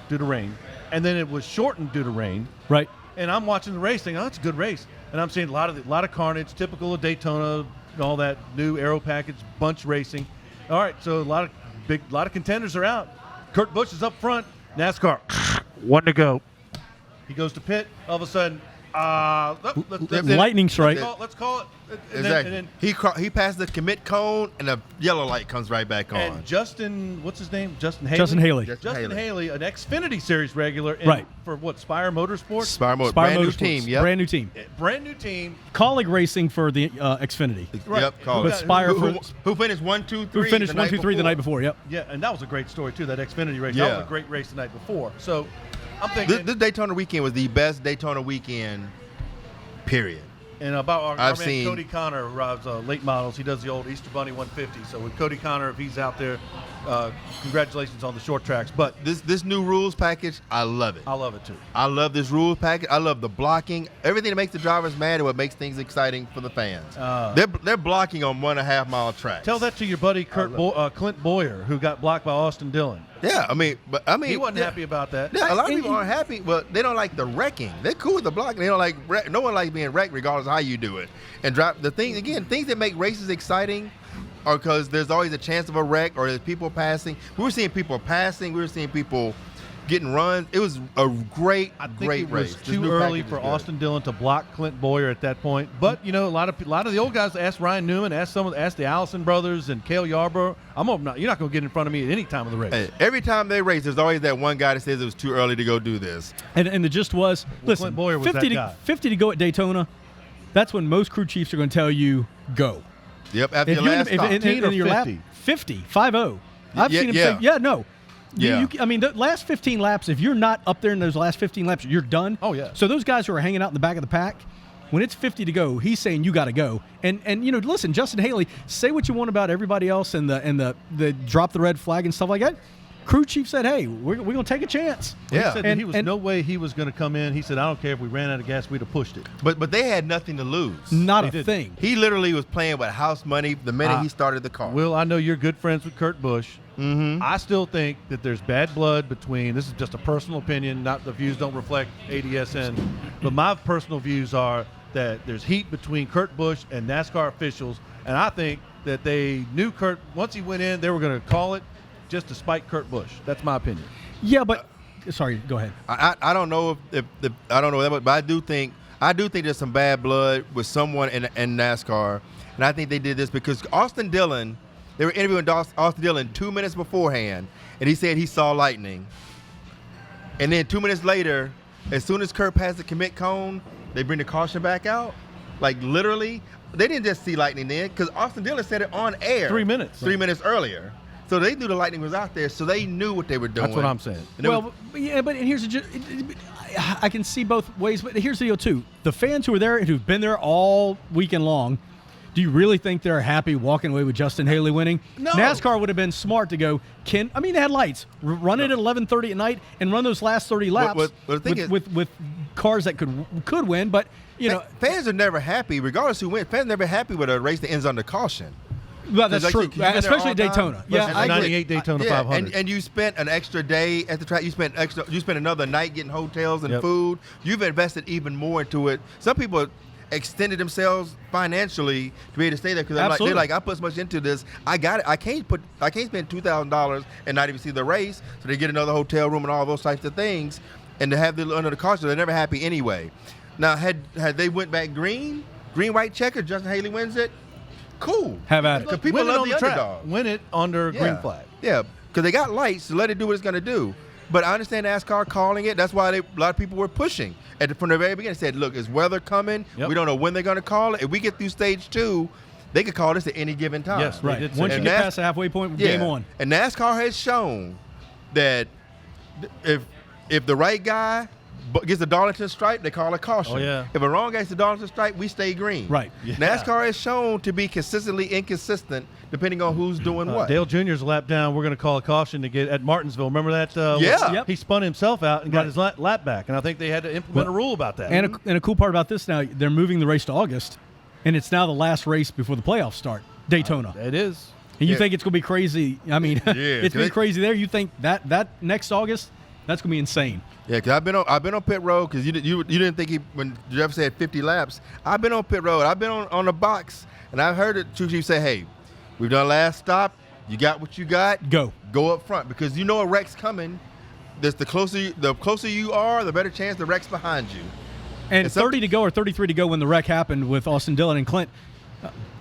due to rain, and then it was shortened due to rain. Right. And I'm watching the race thinking, oh, it's a good race. And I'm seeing a lot of carnage, typical of Daytona, all that new aero package, bunch racing. All right, so a lot of contenders are out. Kurt Busch is up front. NASCAR, 1 to go. He goes to pit. All of a sudden, lightning strike. Let's call it. Exactly. And he passed the commit cone, and the yellow light comes right back on. And Justin, what's his name? Justin Haley. Justin Haley, an Xfinity Series regular. Right. For what, Spire Motorsports? Spire Motorsports. Brand new team, yep. Brand new team. Brand new team. Colleague racing for the Xfinity. Right. Yep, With Spire who finished 1, 2, 3 Who finished 1, 2, 3 the night before, yep. Yeah, and that was a great story, too, that Xfinity race. Yeah. That was a great race the night before. So I'm thinking. This Daytona weekend was the best Daytona weekend, period. And about our man seen Cody Connor, who rides late models. He does the old Easter Bunny 150. So with Cody Connor, if he's out there, congratulations on the short tracks. But this new rules package, I love it. I love it too. I love this rules package. I love the blocking, everything that makes the drivers mad and what makes things exciting for the fans. They're blocking on 1.5 mile tracks. Tell that to your buddy Clint Boyer, who got blocked by Austin Dillon. Yeah, I mean, he wasn't happy about that. Yeah, a lot of people aren't happy, but they don't like the wrecking. They're cool with the blocking. They don't like no one likes being wrecked, regardless of how you do it. And things that make races exciting are because there's always a chance of a wreck or there's people passing. We were seeing people passing. We were seeing people getting runs. It was a great it race. was too early for Austin Dillon to block Clint Boyer at that point. But you know, a lot of the old guys asked Ryan Newman, asked the Allison brothers and Cale Yarborough. You're not going to get in front of me at any time of the race. Hey, every time they race, there's always that one guy that says it was too early to go do this. And the gist was, listen, Clint Boyer was 50 to go at Daytona. That's when most crew chiefs are going to tell you go. Yep, after your last stop. In your lap, 50, 5-0. I've seen him say, no. Yeah. I mean, the last 15 laps, if you're not up there in those last 15 laps, you're done. Oh, yeah. So those guys who are hanging out in the back of the pack, when it's 50 to go, he's saying you got to go. And you know, listen, Justin Haley, say what you want about everybody else and the drop the red flag and stuff like that. Crew chief said, hey, we're going to take a chance. Yeah. He said that he was no way he was going to come in. He said, I don't care if we ran out of gas, we'd have pushed it. But they had nothing to lose. Not a thing. He literally was playing with house money the minute he started the car. Will, I know you're good friends with Kurt Busch. Mm-hmm. I still think that there's bad blood between, this is just a personal opinion, not the views don't reflect ADSN, but my personal views are that there's heat between Kurt Busch and NASCAR officials, and I think that they knew Kurt, once he went in, they were going to call it just to spite Kurt Busch. That's my opinion. Yeah, but sorry, go ahead. I don't know if I don't know that much, but I do think there's some bad blood with someone in NASCAR, and I think they did this because Austin Dillon, they were interviewing Austin Dillon 2 minutes beforehand, and he said he saw lightning. And then 2 minutes later, as soon as Kurt passed the commit cone, they bring the caution back out. Like literally, they didn't just see lightning then because Austin Dillon said it on air 3 minutes. 3 minutes earlier. So they knew the lightning was out there, so they knew what they were doing. That's what I'm saying. Well, yeah, but here's I can see both ways, but here's the deal too. The fans who are there and who've been there all weekend long, do you really think they're happy walking away with Justin Haley winning? No. NASCAR would have been smart to go, they had lights. Run it at 11:30 at night and run those last 30 laps with cars that could win, but fans are never happy, regardless who wins. Fans are never happy with a race that ends under caution. Well, that's true, especially Daytona. Yeah, I agree. 98 Daytona 500. And you spent an extra day at the track. You spent another night getting hotels and food. You've invested even more into it. Some people extended themselves financially to be able to stay there because they're like, I put so much into this. I got it. I can't spend $2,000 and not even see the race. So they get another hotel room and all those types of things, and to have the under the caution, they're never happy anyway. Now, had they went back green, white checker, Justin Haley wins it. Cool. Have at it. Because people love the underdog. Win it under green flag. Yeah, because they got lights to let it do what it's going to do. But I understand NASCAR calling it. That's why a lot of people were pushing. From the very beginning, they said, look, is weather coming? Yep. We don't know when they're going to call it. If we get through stage 2, they could call this at any given time. Yes, right. Once you get past the halfway point, game on. And NASCAR has shown that if the right guy gets the Darlington stripe, they call it caution. Oh, yeah. If a wrong guy gets the Darlington stripe, we stay green. Right. Yeah. NASCAR has shown to be consistently inconsistent depending on who's doing what. Dale Jr.'s lap down. We're going to call a caution to get at Martinsville. Remember that? Yep. He spun himself out and got his lap back, and I think they had to implement a rule about that. And a cool part about this now, they're moving the race to August, and it's now the last race before the playoffs start, Daytona. It is. And you think it's going to be crazy. I mean, it's been crazy there. You think that next August, that's going to be insane. Yeah, because I've been on pit road because you didn't think when Jeff said 50 laps. I've been on pit road. I've been on the box, and I've heard it. Chief say, "Hey, we've done last stop. You got what you got. Go up front because you know a wreck's coming. The closer you are, the better chance the wreck's behind you." And 30 to go or 33 to go when the wreck happened with Austin Dillon and Clint,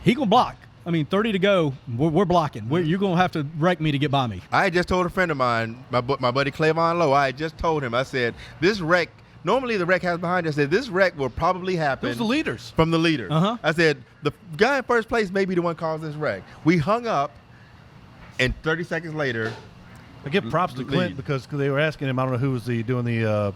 he gonna block. I mean, 30 to go, we're blocking. You're going to have to wreck me to get by me. I had just told a friend of mine, my buddy Clavon Lowe, I had just told him, I said, this wreck, normally the wreck has behind us. I said, this wreck will probably happen. It was the leaders. From the leaders. Uh-huh. I said, the guy in first place may be the one causing this wreck. We hung up, and 30 seconds later. I give props to Clint because they were asking him, I don't know who was doing the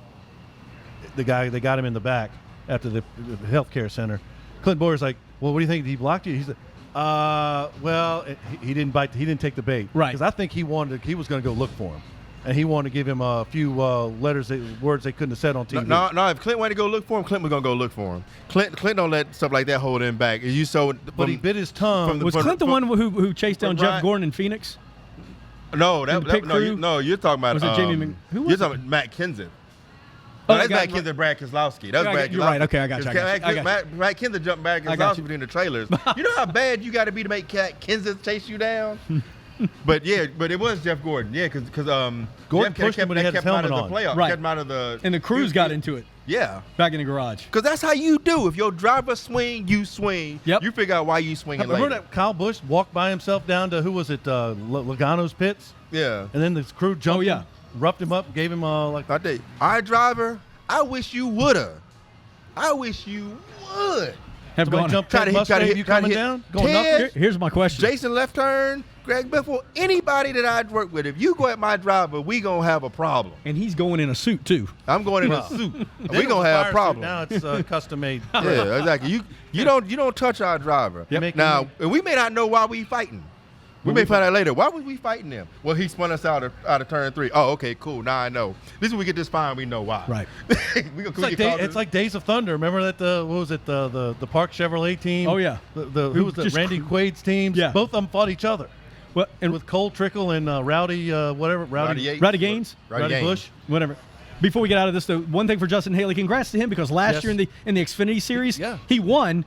guy, they got him in the back after the healthcare center. Clint Boyer's like, well, what do you think? He blocked you? He said, well, he didn't bite. He didn't take the bait, right? Because I think he was going to go look for him, and he wanted to give him a few words they couldn't have said on TV. No. If Clint wanted to go look for him, Clint was going to go look for him. Clint don't let stuff like that hold him back. But he bit his tongue. Was Clint the one who chased down Jeff Gordon in Phoenix? No, you're talking about. Was it Jamie? Who was you're talking about Matt Kenseth. Oh, that's Matt Kenseth and Brad Keselowski. That was Brad Keselowski. You're right. Okay, I got you. Matt Kenseth jumped Brad Keselowski between the trailers. You know how bad you got to be to make Kenseth chase you down? But it was Jeff Gordon. Yeah, because Gordon pushed him when he had his helmet on. Playoff. Right. Kept him out of the. And the crews got into it. Yeah. Back in the garage. Because that's how you do. If your driver swing, you swing. Yep. You figure out why you swinging later. Remember that Kyle Busch walked by himself down to, who was it, Logano's pits? Yeah. And then the crew jumped him, roughed him up, gave him like. I tell you, our driver, I wish you woulda. I wish you would. Have gone jump you coming down? Going up? Here's my question. Jason left turn, Greg Biffle, anybody that I'd work with, if you go at my driver, we going to have a problem. And he's going in a suit, too. I'm going in a suit. We going to have a problem. Now it's custom made. Yeah, exactly. You don't touch our driver. Yep. Now, we may not know why we fighting. We may find out later. Why was we fighting them? Well, he spun us out of turn 3. Oh, okay, cool. Now I know. This is when we get this fine. We know why. Right. It's like Days of Thunder. Remember that? What was it? The Park Chevrolet team. Oh yeah. Who was the Randy Quaid's teams? Yeah. Both of them fought each other. Well, and with Cole Trickle and Rowdy Gaines, Rowdy Bush, whatever. Before we get out of this, though, one thing for Justin Haley, congrats to him because last year in the Xfinity Series, he won.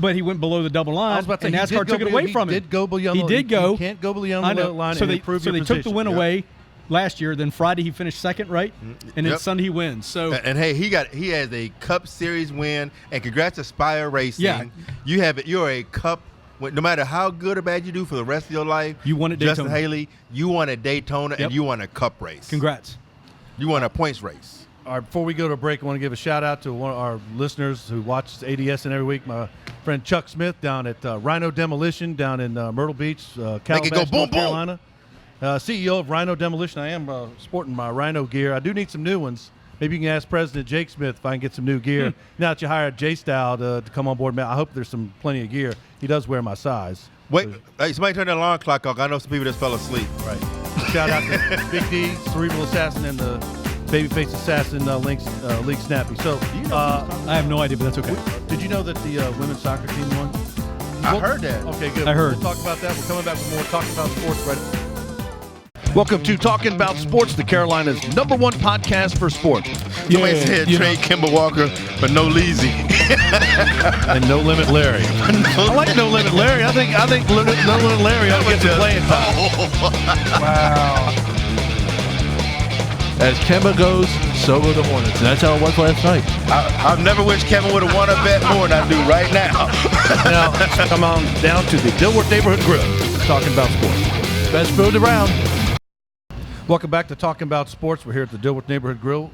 But he went below the double line, I was about to and say, NASCAR took it away from him. He did go below. He did go. You can't go below the line so and they, improve so your they took the win position. away last year. Then Friday he finished second, right? And then Sunday he wins. So and hey, he has a Cup Series win, and congrats to Spire Racing. Yeah. You have it. You're a Cup. No matter how good or bad you do for the rest of your life, you won at Daytona. Justin Haley, you won at Daytona, and you won a Cup race. Congrats. You won a points race. Before we go to a break, I want to give a shout out to one of our listeners who watches ADSN every week. My friend Chuck Smith down at Rhino Demolition down in Myrtle Beach, Calabash, North Carolina. CEO of Rhino Demolition. I am sporting my Rhino gear. I do need some new ones. Maybe you can ask President Jake Smith if I can get some new gear. Now that you hired J-Style to come on board, man, I hope there's plenty of gear. He does wear my size. Wait, hey, somebody turn that alarm clock off. I know some people just fell asleep. Right. Shout out to Big D, Cerebral Assassin, and the Babyface Assassin, League Snappy. So, I have no idea, but that's okay. Did you know that the women's soccer team won? I heard that. Okay, good. I heard. We'll talk about that. We're coming back with more Talking About Sports right. Welcome to Talking About Sports, the Carolina's #1 podcast for sports. Somebody said trade Kemba Walker, but no Leezy. And No Limit Larry. I like No Limit Larry. I think No Limit Larry ought to get some playing time. Wow. As Kemba goes, so go the Hornets. And that's how it was last night. I've never wished Kevin would have won a bet more than I do right now. Now, come on down to the Dilworth Neighborhood Grill, Talking About Sports. Best food around. Welcome back to Talking About Sports. We're here at the Dilworth Neighborhood Grill.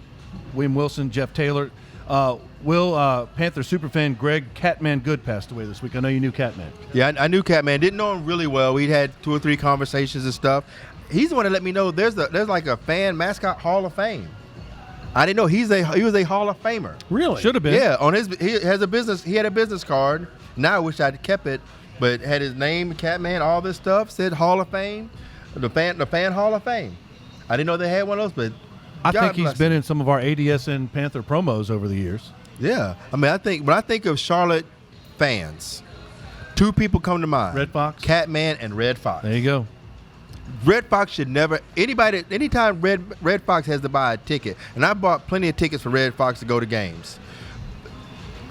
William Wilson, Jeff Taylor. Panther superfan Greg Catman Good passed away this week. I know you knew Catman. Yeah, I knew Catman. Didn't know him really well. We'd had 2 or 3 conversations and stuff. He's the one that let me know there's like a fan mascot Hall of Fame. I didn't know he was a Hall of Famer. Really? Should have been. Yeah, he had a business card. Now I wish I'd kept it, but had his name, Catman, all this stuff, said Hall of Fame, the fan Hall of Fame. I didn't know they had one of those, but I think he's been in some of our ADSN Panther promos over the years. Yeah. I mean, when I think of Charlotte fans, 2 people come to mind. Red Fox? Catman and Red Fox. There you go. Red Fox should never anytime Red Fox has to buy a ticket, and I bought plenty of tickets for Red Fox to go to games.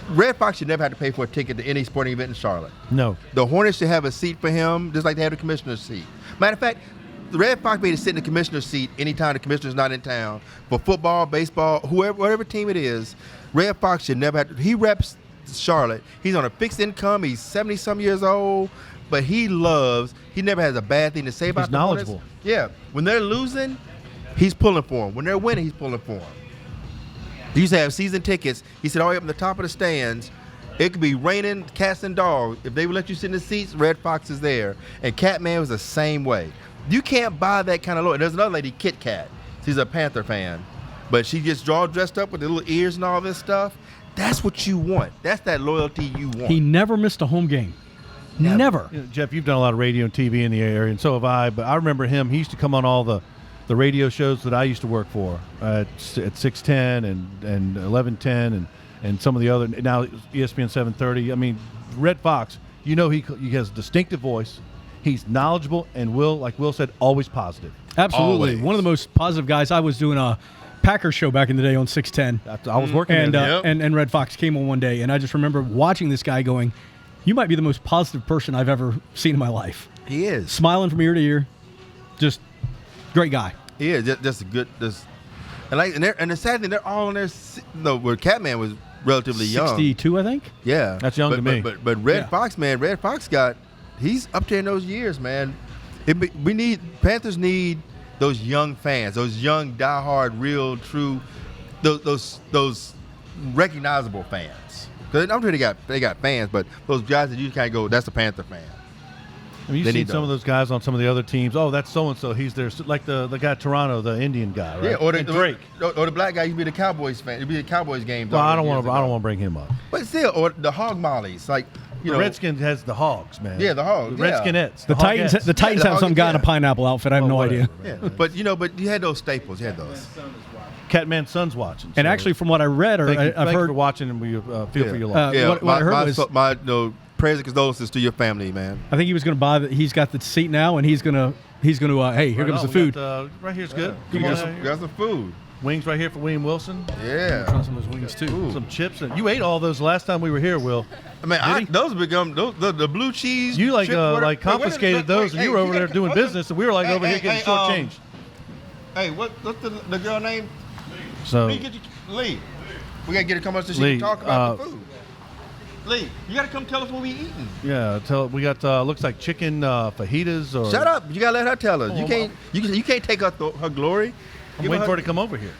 Red Fox should never have to pay for a ticket to any sporting event in Charlotte. No. The Hornets should have a seat for him, just like they have the commissioner's seat. Matter of fact, the Red Fox made to sit in the commissioner's seat anytime the commissioner's not in town. For football, baseball, whatever team it is, Red Fox should never have to. He reps Charlotte. He's on a fixed income. He's 70-some years old. But he never has a bad thing to say about the Hornets. Knowledgeable. Yeah. When they're losing, he's pulling for them. When they're winning, he's pulling for them. He used to have season tickets. He said all the way up in the top of the stands. It could be raining, cats and dogs. If they would let you sit in the seats, Red Fox is there. And Catman was the same way. You can't buy that kind of loyalty. There's another lady, Kit Kat. She's a Panther fan. But she gets all dressed up with the little ears and all this stuff. That's what you want. That's that loyalty you want. He never missed a home game. Never. You know, Jeff, you've done a lot of radio and TV in the area, and so have I. But I remember him. He used to come on all the radio shows that I used to work for at 610 and 1110 and some of the other, now ESPN 730. I mean, Red Fox, he has a distinctive voice. He's knowledgeable and like Will said, always positive. Absolutely. Always. One of the most positive guys. I was doing a Packers show back in the day on 610. I was working there. And Red Fox came on one day, and I just remember watching this guy going, you might be the most positive person I've ever seen in my life. He is. Smiling from ear to ear. Just great guy. He is. Just a good. And the sad thing, they're all in there. Where Catman was relatively young. 62, I think. Yeah. That's young to me. But Red Fox, man, Red Fox he's up there in those years, man. Panthers need those young fans, those young, diehard, real, true, those recognizable fans. Because I'm sure they got fans, but those guys that you kind of go, that's a Panther fan. I mean, you've seen some of those guys on some of the other teams. Oh, that's so-and-so. He's there. Like the guy at Toronto, the Indian guy, right? Yeah, or Drake. Or the black guy, you'd be the Cowboys fan. You'd be the Cowboys game. Well, I don't want to bring him up. But still, or the Hog Mollies. Like, the Redskins has the Hogs, man. Yeah, the Hogs. The Redskinettes. The Titans have some guy in a pineapple outfit. I have no idea. Yeah, but you had those staples. You had those. Catman's son's watching. And actually, from what I read, or I've heard, thank you for watching, and we feel for your loss. What I heard was my prayers and condolences to your family, man. I think he was going to buy he's got the seat now, and he's going to hey, here comes the food. Right here's good. You got some food. Wings right here for William Wilson. Yeah. Try some of those wings too. Ooh. Some chips. You ate all those last time we were here, Will. I mean, those become the blue cheese. You chip, confiscated those, and you were over there doing business, and we were over here getting shortchanged. Hey, what's the girl name? So Lee. We gotta get her to come up so she can talk about the food. Lee, you gotta come tell us what we eating. Yeah, we got looks like chicken fajitas or. Shut up! You gotta let her tell us. You can't take her glory. I'm waiting for her to come over here.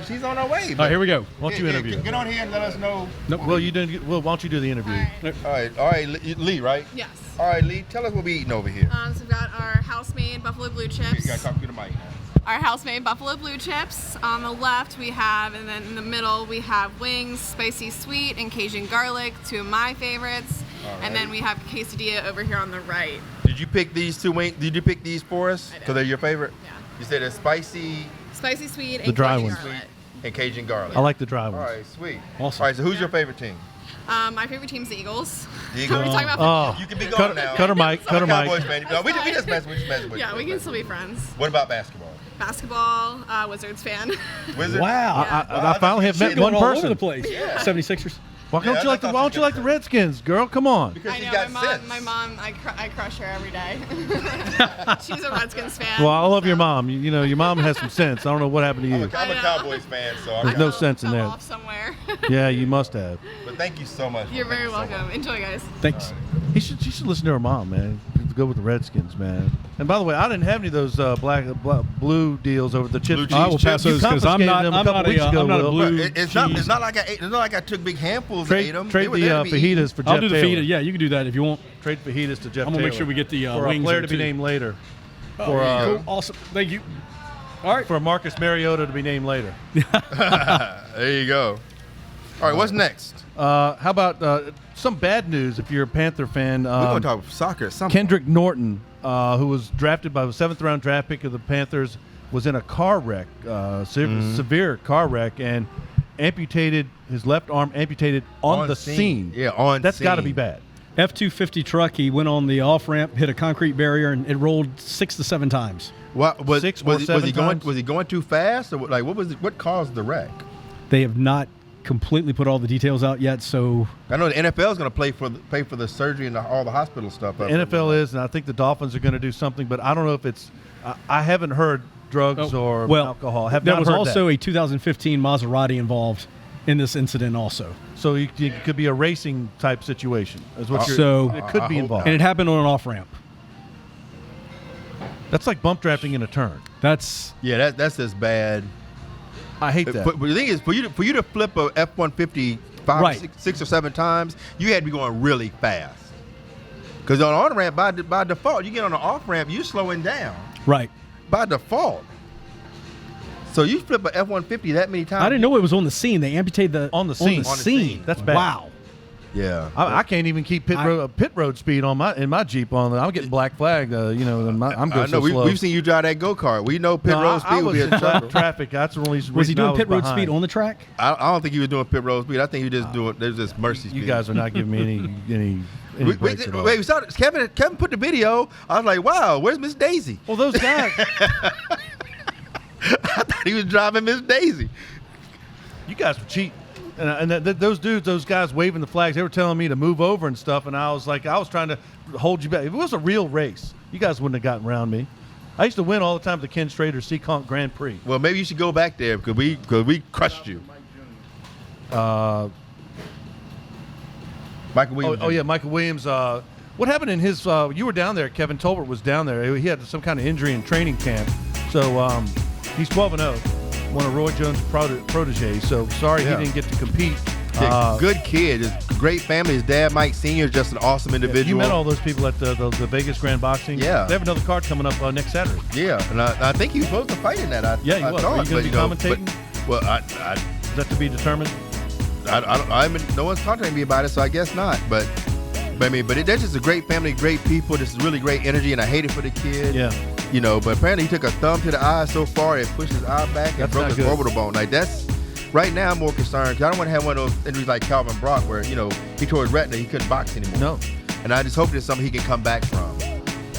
She's on her way. All right, here we go. Why don't you interview? Get on here and let us know. Nope. Well, why don't you do the interview? All right, Lee, right? Yes. All right, Lee, tell us what we eating over here. So we've got our house-made buffalo blue chips. You gotta talk to the mic now. Our house-made buffalo blue chips. On the left we have, and then in the middle we have wings, spicy sweet and Cajun garlic, 2 of my favorites. And then we have quesadilla over here on the right. Did you pick these 2 wings? Did you pick these for us? I did. Because they're your favorite? Yeah. You said it's spicy sweet, The and dry Cajun ones. garlic. and Cajun garlic. I like the dry All ones. right, sweet. Awesome. All right, so who's your favorite team? My favorite team's the Eagles. The Eagles. Are we talking about You can be going now. Cut her mic. Cut her Cowboys mic. fan. No, we just mess with you. Yeah, we can still be friends. What about basketball? Basketball, Wizards fan. Wizards? Wow. I finally have met Going one all over person. the place. Yeah. 76ers. Why don't you like the Why don't you like the Redskins, girl? Come on. Because I she's know, got my sense. mom, I crush her every day. She's a Redskins fan. Well, I love so- your mom. You know, your mom has some sense. I don't know what happened to I'm you. a Cowboys fan, so I There's got no it. sense in fell there. off somewhere. Yeah, you must have. But thank you so much. You're Thank very you so much. welcome. Enjoy, guys. Thanks. She should listen to her mom, man. Go with the Redskins, man. And by the way, I didn't have any of those blue deals over the chips. Blue cheese I will pass You those because I'm confiscated not. them I'm a couple not weeks a. ago, I'm not a Will. blue. It's cheese. not like I ate. It's not like I took big handfuls and ate them. Trade the fajitas for Jeff I'll do the Taylor. fajita. Yeah, you can do that if you want. Trade fajitas to Jeff I'm gonna Taylor. make sure we get the for a wings player there, to be too. named later. For Cool. Awesome. Thank you. All right. for Marcus Mariota to be named later. There you go. All right, what's next? How about some bad news if you're a Panther fan? We're going to talk soccer. Kendrick Norton, who was drafted by the 7th-round draft pick of the Panthers, was in a car wreck, severe car wreck, and amputated his left arm amputated on the scene. Yeah, on That's scene. got to be bad. F-250 truck. He went on the off ramp, hit a concrete barrier, and it rolled 6 to 7 times. What was 6 or was, he- 7 was he going? times? Was he going too fast, or like what caused the wreck? They have not completely put all the details out yet, so I know the NFL is going to pay for the surgery and all the hospital stuff. NFL is, and I think the Dolphins are going to do something, but I don't know if it's. I haven't heard drugs or alcohol. Have there not was heard also that. a 2015 Maserati involved in this incident also. So it could be a racing type situation. Is what you're, So- it could be I hope involved. And it happened on an off ramp. That's like bump drafting in a turn. That's Yeah, that's just bad. I hate that. But the thing is, for you to flip a F-150 five, Right. 6 or 7 times, you had to be going really fast. Because on on ramp, by default, you get on the off ramp, you're slowing down right. by default. So you flip a F-150 that many times. I didn't know it was on the scene. They amputated the On the scene. On the scene. That's bad. Wow. Yeah. I can't even keep pit road speed on in my Jeep on. I'm getting black flagged. I'm going I know. so slow. We've seen you drive that go-kart. We know pit No, road I speed will was be in a trouble. traffic. That's the only reason Was he I doing was pit road behind. speed on the track? I don't think he was doing pit road speed. I think he was just doing. There's just mercy speed. You guys are not giving me any breaks at all. Wait, we saw Kevin put the video. I was like, wow, where's Miss Daisy? Well, those guys. I thought he was driving Miss Daisy. You guys were cheating. And those dudes, those guys waving the flags, they were telling me to move over and stuff, and I was like, I was trying to hold you back. If it was a real race, you guys wouldn't have gotten around me. I used to win all the time at the Ken Strader Seekonk Grand Prix. Well, maybe you should go back there because we crushed you. Michael Williams. Oh yeah, Michael Williams. What happened in his? You were down there. Kevin Tolbert was down there. He had some kind of injury in training camp, so he's 12-0, one of Roy Jones' proteges. So sorry Yeah. he didn't get to compete. Yeah, good kid. His great family. His dad, Mike Sr., is just an awesome individual. You met all those people at the Vegas Grand Boxing. Yeah. They have another card coming up next Saturday. Yeah, and I think he was supposed to fight in that. Yeah, he was. Are you going to be commentating? Well, Is that to be determined? no one's contacting me about it, so I guess not. But that's just a great family, great people. This is really great energy, and I hate it for the kid. Yeah. But apparently he took a thumb to the eye so far it pushed his eye back and That's broke not his good. orbital bone. Like that's right now I'm more concerned because I don't want to have one of those injuries like Calvin Brock where he tore his retina, he couldn't box anymore. No. And I just hope it's something he can come back from.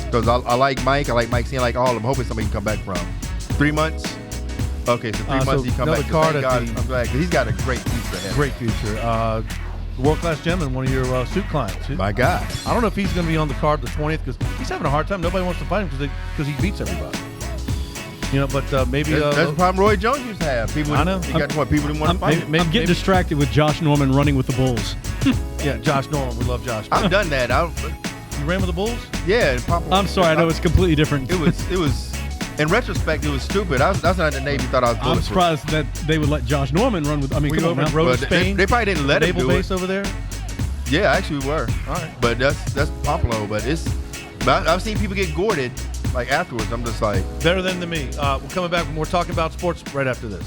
Because I like Mike, Senior, I like all of them. I'm hoping something he can come back from. 3 months. Okay, so 3 months so he come another back. card Thank at God, the- I'm glad 'cause he's got a great future ahead. Great future. World-class gentleman, one of your suit clients. My God. I don't know if he's going to be on the card the 20th because he's having a hard time. Nobody wants to fight him because he beats everybody. But maybe That's the problem Roy Jones used to have. People, I know. He got to what people didn't want to fight him. I'm getting distracted with Josh Norman running with the Bulls. Yeah, Josh Norman. We love Josh. I've done that. You ran with the Bulls? Yeah, and Papa. I'm sorry, I know it's completely different. It was in retrospect, it was stupid. That's not the Navy thought I was bulletproof. I'm surprised that they would let Josh Norman run with. I mean, Were you come over on in now. Rhodes, But Spain? they probably didn't let him Naval do base it. over there? Yeah, actually we were. All right. But that's Pompano. But I've seen people get gourded like afterwards. I'm just like, Better than me. We're coming back and we're talking about sports right after this.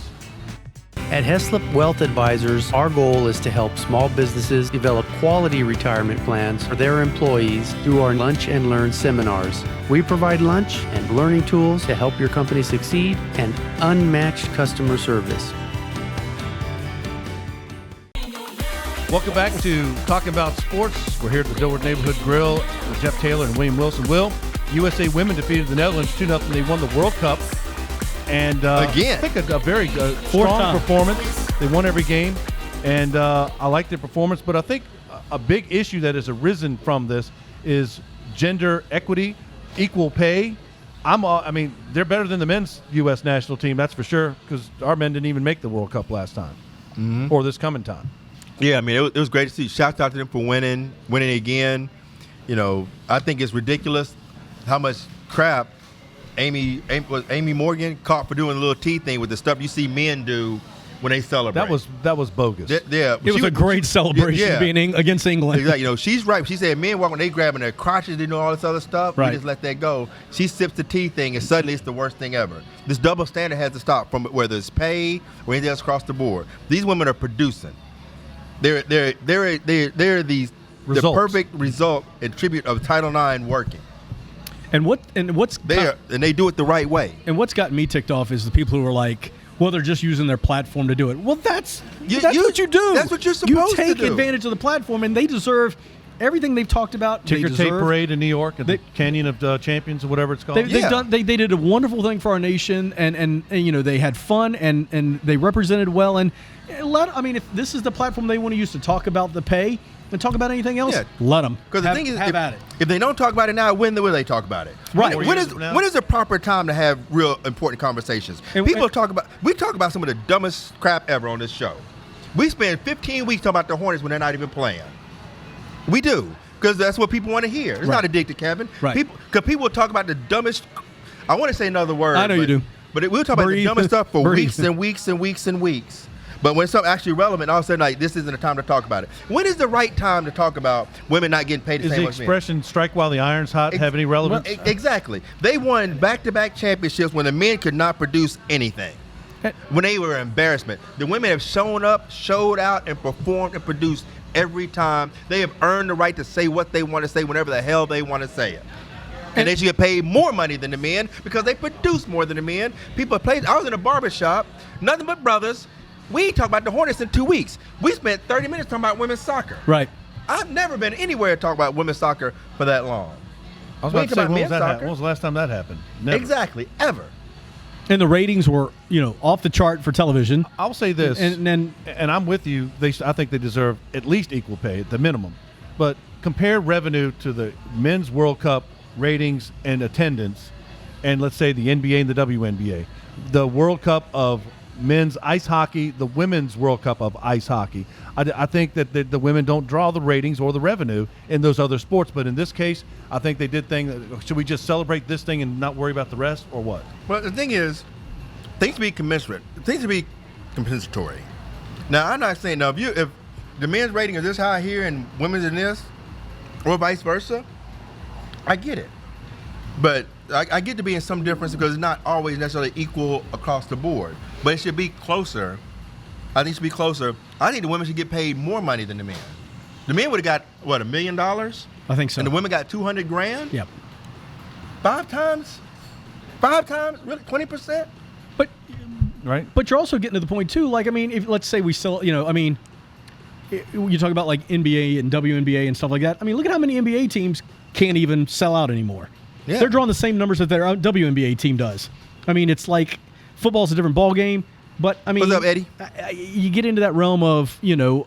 At Heslop Wealth Advisors, our goal is to help small businesses develop quality retirement plans for their employees through our Lunch and Learn seminars. We provide lunch and learning tools to help your company succeed and unmatched customer service. Welcome back to Talking About Sports. We're here at the Dilworth Neighborhood Grill with Jeff Taylor and William Wilson. Will, USA women defeated the Netherlands 2-0. They won the World Cup. And Again. I think a very strong performance. They won every game. And I like their performance. But I think a big issue that has arisen from this is gender equity, equal pay. I mean, they're better than the men's U.S. national team, that's for sure, because our men didn't even make the World Cup last time or this coming time. yeah, I mean, it was great to see. Shouts out to them for winning again. You know, I think it's ridiculous how much crap Amy Morgan caught for doing a little tea thing with the stuff you see men do when they celebrate. That was bogus. Yeah, It was a great celebration being against England. Exactly. You know, she's right. She said men walk when they grabbing their crotches, they do all this other stuff. Right. We just let that go. She sips the tea thing, and suddenly it's the worst thing ever. This double standard has to stop, from whether it's pay or anything else across the board. These women are producing. They're the perfect result and tribute of Title IX working. And they do it the right way. And what's gotten me ticked off is the people who are like, well, they're just using their platform to do it. Well, that's what you do. That's what you're supposed to do. You take advantage of the platform, and they deserve everything they've talked about. Ticker tape parade in New York at the Canyon of Champions or whatever it's called. They did a wonderful thing for our nation, and you know, they had fun and they represented well. And if this is the platform they want to use to talk about the pay and talk about anything else, let them. Because the thing is, have at it. If they don't talk about it now, when will they talk about it? Right. When is the proper time to have real important conversations? We talk about some of the dumbest crap ever on this show. We spend 15 weeks talking about the Hornets when they're not even playing. We do, because that's what people want to hear. It's not addicted, Kevin. Right. Because people will talk about the dumbest. I want to say another word. I know you do. But we'll talk about the dumbest stuff for weeks and weeks and weeks and weeks. But when something actually relevant, all of a sudden, like, this isn't the time to talk about it. When is the right time to talk about women not getting paid the same Is the expression "strike while the iron's hot" have any relevance? Exactly. They won back-to-back championships when the men could not produce anything. When they were an embarrassment. The women have shown up, showed out, and performed and produced every time. They have earned the right to say what they want to say whenever the hell they want to say it. And they should get paid more money than the men because they produce more than the men. People play. I was in a barbershop, nothing but brothers. We talked about the Hornets in 2 weeks. We spent 30 minutes talking about women's soccer. Right. I've never been anywhere to talk about women's soccer for that long. I was about to say, when was the last time that happened? Never. Exactly, ever. And the ratings were, off the chart for television. I'll say this, and I'm with you. I think they deserve at least equal pay at the minimum. But compare revenue to the men's World Cup ratings and attendance, and let's say the NBA and the WNBA, the World Cup of men's ice hockey, the women's World Cup of ice hockey. I think that the women don't draw the ratings or the revenue in those other sports. But in this case, I think they did should we just celebrate this thing and not worry about the rest, or what? Well, the thing is, things to be commensurate. Things to be compensatory. Now, I'm not saying, if the men's rating is this high here and women's in this, or vice versa, I get it. But I get to be in some difference because it's not always necessarily equal across the board. But it should be closer. I think it should be closer. I think the women should get paid more money than the men. The men would have got, $1 million? I think so. And the women got $200,000? Yep. 5 times? 5 times? Really? 20%? Right. But you're also getting to the point, too, if let's say we still, you talk about like NBA and WNBA and stuff like that. Look at how many NBA teams can't even sell out anymore. Yeah. They're drawing the same numbers that their WNBA team does. It's like football's a different ball game, but What's up, Eddie? You get into that realm of, Yeah,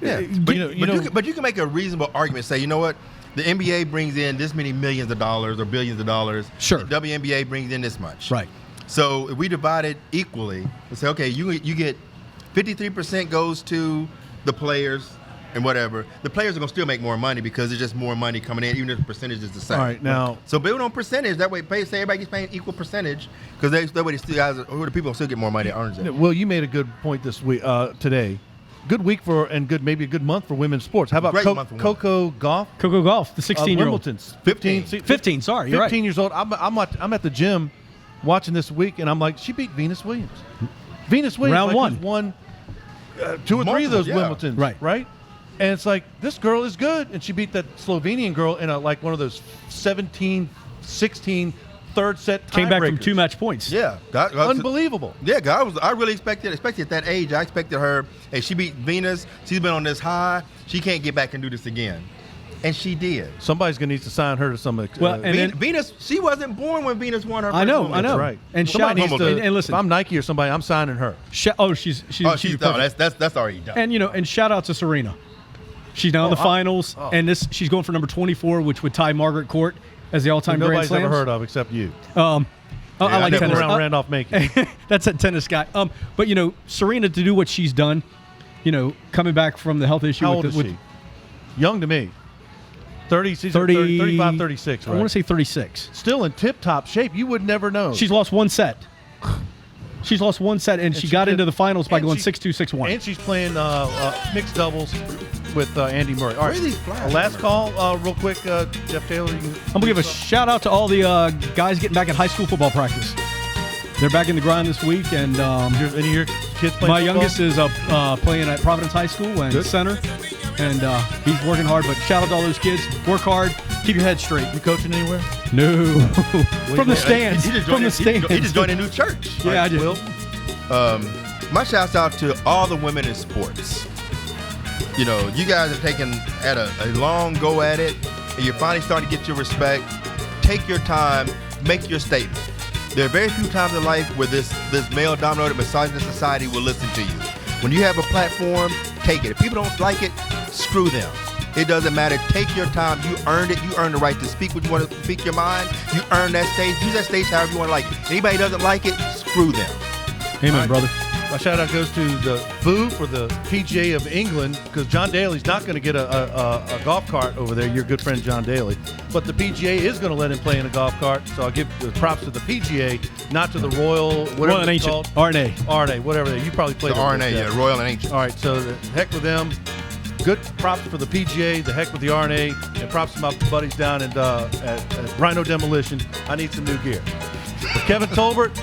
but you can make a reasonable argument. Say, you know what, the NBA brings in this many millions of dollars or billions of dollars. Sure. The WNBA brings in this much. Right. So if we divide it equally, we say, okay, you get 53% goes to the players, and whatever, the players are going to still make more money because there's just more money coming in, even if the percentage is the same. All right, now. So build on percentage. That way, say everybody gets paid equal percentage because that way the people still get more money that earns it. Well, you made a good point this week, today. Good week maybe a good month for women's sports. How about Coco Gauff? Coco Gauff, the 16-year-old. Wimbledon's 15. Sorry, you're right. 15 years old. I'm at the gym watching this week, and I'm like, she beat Venus Williams. Venus Williams Round one. won 2 or 3 of those Wimbledons, right? And it's like, this girl is good, and she beat that Slovenian girl in one of those 17-16 third set came back from breakers. 2 match points. Yeah, unbelievable. Yeah, I really expected, especially at that age, I expected her. Hey, she beat Venus. She's been on this high. She can't get back and do this again, and she did. Somebody's gonna need to sign her to some. Venus, she wasn't born when Venus won her. I know. That's right. And and listen, if I'm Nike or somebody, I'm signing her. She's done. That's already done. And shout out to Serena. She's now in the finals, and she's going for number 24, which would tie Margaret Court as the all-time Grand Slams. Nobody's ever heard of except you. I like tennis. Around Randolph Macon. That's a tennis guy. But Serena, to do what she's done, coming back from the health issue. How old is she? Young to me. 35, 36. Right? I want to say 36. Still in tip-top shape. You would never know. She's lost 1 set. And she got into the finals by going 6-2, 6-1. And she's playing mixed doubles with Andy Murray. All right, last call real quick, Jeff Taylor. I'm going to give a shout-out to all the guys getting back in high school football practice. They're back in the grind this week. And any of your kids playing my football? Youngest is playing at Providence High School and center. And he's working hard. But shout out to all those kids. Work hard. Keep your head straight. You coaching anywhere? No. From the stands. He just joined a new church. Yeah, I just. My shouts out to all the women in sports. You guys are taking at a long go at it, and you're finally starting to get your respect. Take your time, make your statement. There are very few times in life where this male-dominated misogynist society will listen to you. When you have a platform, take it. If people don't like it, screw them. It doesn't matter. Take your time. You earned it. You earned the right to speak what you want to speak your mind. You earned that stage. Use that stage however you want to like it. Anybody doesn't like it, screw them. Amen, brother. My shout out goes to the Boo for the PGA of England, because John Daly's not going to get a golf cart over there. Your good friend John Daly, but the PGA is going to let him play in a golf cart. So I'll give the props to the PGA, not to the Royal, whatever it's called, RNA, whatever. You probably played the RNA, Royal and Ancient. All right, so the heck with them. Good props for the PGA, the heck with the RNA, and props to my buddies down at Rhino Demolition. I need some new gear. For Kevin Tolbert,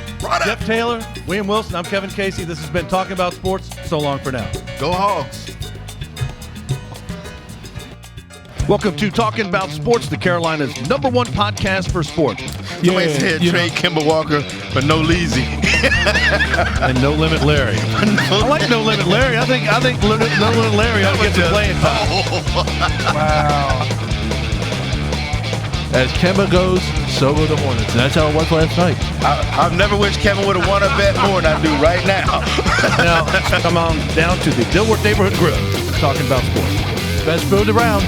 Jeff Taylor, William Wilson, I'm Kevin Casey. This has been Talking About Sports. So long for now. Go Hogs. Welcome to Talking About Sports, the Carolinas' #1 podcast for sports. Somebody said trade Kemba Walker, but no Leezy. And No Limit Larry. I like No Limit Larry. I think No Limit Larry ought to get some playing time. Wow. As Kemba goes, so go the Hornets. And that's how it was last night. I've never wished Kevin would have won a bet more than I do right now. Now, come on down to the Dilworth Neighborhood Grill, Talking About Sports. Best food around.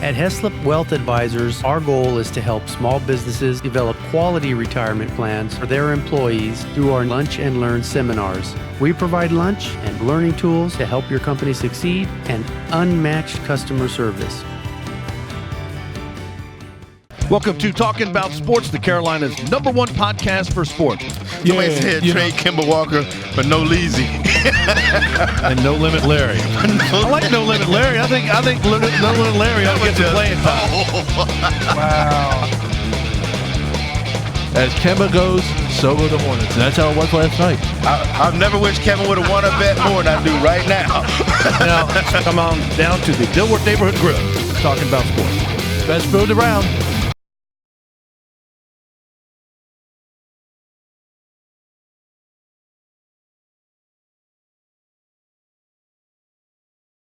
At Heslop Wealth Advisors, our goal is to help small businesses develop quality retirement plans for their employees through our Lunch and Learn seminars. We provide lunch and learning tools to help your company succeed and unmatched customer service. Welcome to Talking About Sports, the Carolinas' #1 podcast for sports. Somebody said trade Kemba Walker, but no Leezy. And No Limit Larry. I like No Limit Larry. I think No Limit Larry ought to get some playing time. Wow. As Kemba goes, so go the Hornets. And that's how it was last night. I've never wished Kevin would have won a bet more than I do right now. Now, come on down to the Dilworth Neighborhood Grill, Talking About Sports. Best food around.